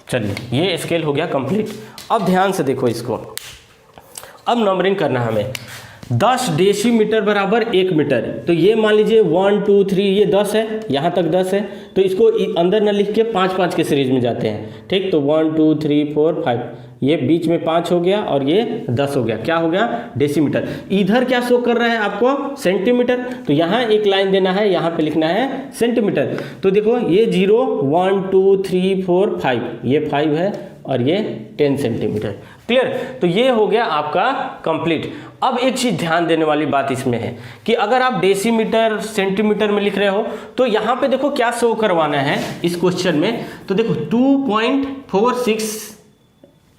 चलिए, ये स्केल हो गया कंप्लीट। अब ध्यान से देखो इसको। अब नंबरिंग करना है हमें। 10 डेसीमीटर बराबर 1 मीटर। तो ये मान लीजिए 1 2 3 ये 10 है, यहाँ तक 10 है, तो इसको अंदर न लिख के 5-5 के सीरीज में जाते हैं। ठीक, तो 1 2 3 4 5, ये बीच में 5 हो गया और ये 10 हो गया। क्या हो गया, डेसीमीटर। इधर क्या शो कर रहा है आपको, सेंटीमीटर। तो यहाँ एक लाइन देना है, यहाँ पे लिखना है सेंटीमीटर। तो देखो ये 0 1 2 3 4 5, ये 5 है और ये 10 सेंटीमीटर। क्लियर। तो ये हो गया आपका कंप्लीट। अब एक चीज ध्यान देने वाली बात इसमें है कि अगर आप डेसीमीटर सेंटीमीटर में लिख रहे हो तो यहाँ पे देखो क्या शो करवाना है इस क्वेश्चन में। तो देखो 2.46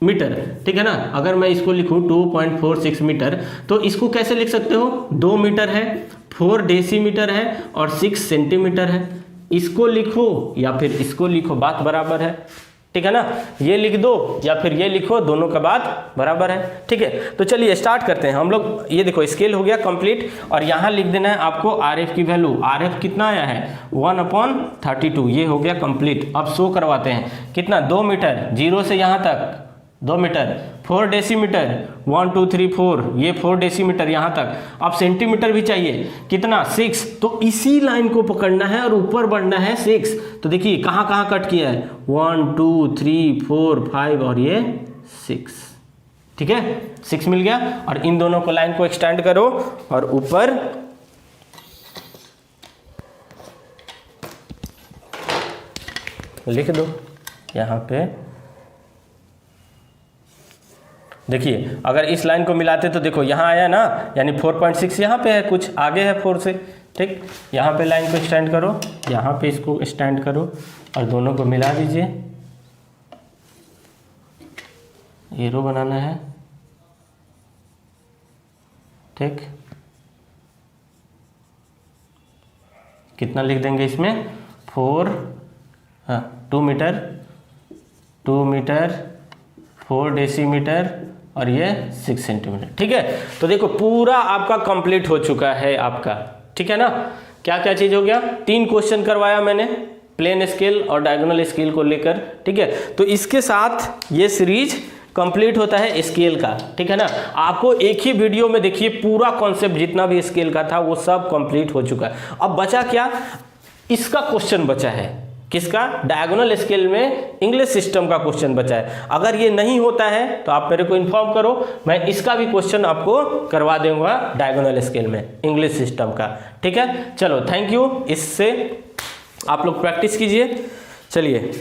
मीटर। ठीक है ना। अगर मैं इसको लिखूं 2.46 मीटर, तो इसको कैसे लिख सकते हो, 2 मीटर है, 4 डेसीमीटर है और 6 सेंटीमीटर है। इसको लिखो या फिर इसको लिखो, बात बराबर है। ठीक है ना, ये लिख दो या फिर ये लिखो, दोनों का बात बराबर है। ठीक है, तो चलिए स्टार्ट करते हैं हम लोग। ये देखो स्केल हो गया कंप्लीट और यहाँ लिख देना है आपको RF की वैल्यू। RF कितना आया है, 1/32। ये हो गया कंप्लीट। अब शो करवाते हैं कितना, 2 मीटर, 0 से यहाँ तक 2 मीटर, 4 डेसीमीटर, 1 2 3 4, ये 4 डेसीमीटर यहाँ तक। अब सेंटीमीटर भी चाहिए, कितना, 6। तो इसी लाइन को पकड़ना है और ऊपर बढ़ना है 6। तो देखिए कहाँ कहाँ कट किया है, 1 2 3 4 5 और ये 6। ठीक है, 6 मिल गया। और इन दोनों को लाइन को एक्सटेंड करो और ऊपर लिख दो यहाँ पे। देखिए अगर इस लाइन को मिलाते तो देखो यहाँ आया ना, यानी 4.6 यहाँ पे है, कुछ आगे है 4 से। ठीक, यहाँ पे लाइन को स्टैंड करो, यहाँ पे इसको स्टैंड करो और दोनों को मिला दीजिए। एरो बनाना है। ठीक, कितना लिख देंगे इसमें, 2 मीटर 4 डेसीमीटर और ये 6 सेंटीमीटर। ठीक है, तो देखो पूरा आपका कंप्लीट हो चुका है आपका। ठीक है ना, क्या क्या चीज हो गया, 3 क्वेश्चन करवाया मैंने प्लेन स्केल और डायगोनल स्केल को लेकर। ठीक है, तो इसके साथ ये सीरीज कंप्लीट होता है स्केल का। ठीक है ना, आपको एक ही वीडियो में देखिए पूरा कॉन्सेप्ट जितना भी स्केल का था वो सब कंप्लीट हो चुका है। अब बचा क्या, इसका क्वेश्चन बचा है, किसका, डायगोनल स्केल में इंग्लिश सिस्टम का क्वेश्चन बचा है। अगर ये नहीं होता है तो आप मेरे को इन्फॉर्म करो, मैं इसका भी क्वेश्चन आपको करवा दूंगा डायगोनल स्केल में इंग्लिश सिस्टम का। ठीक है, चलो थैंक यू। इससे आप लोग प्रैक्टिस कीजिए। चलिए।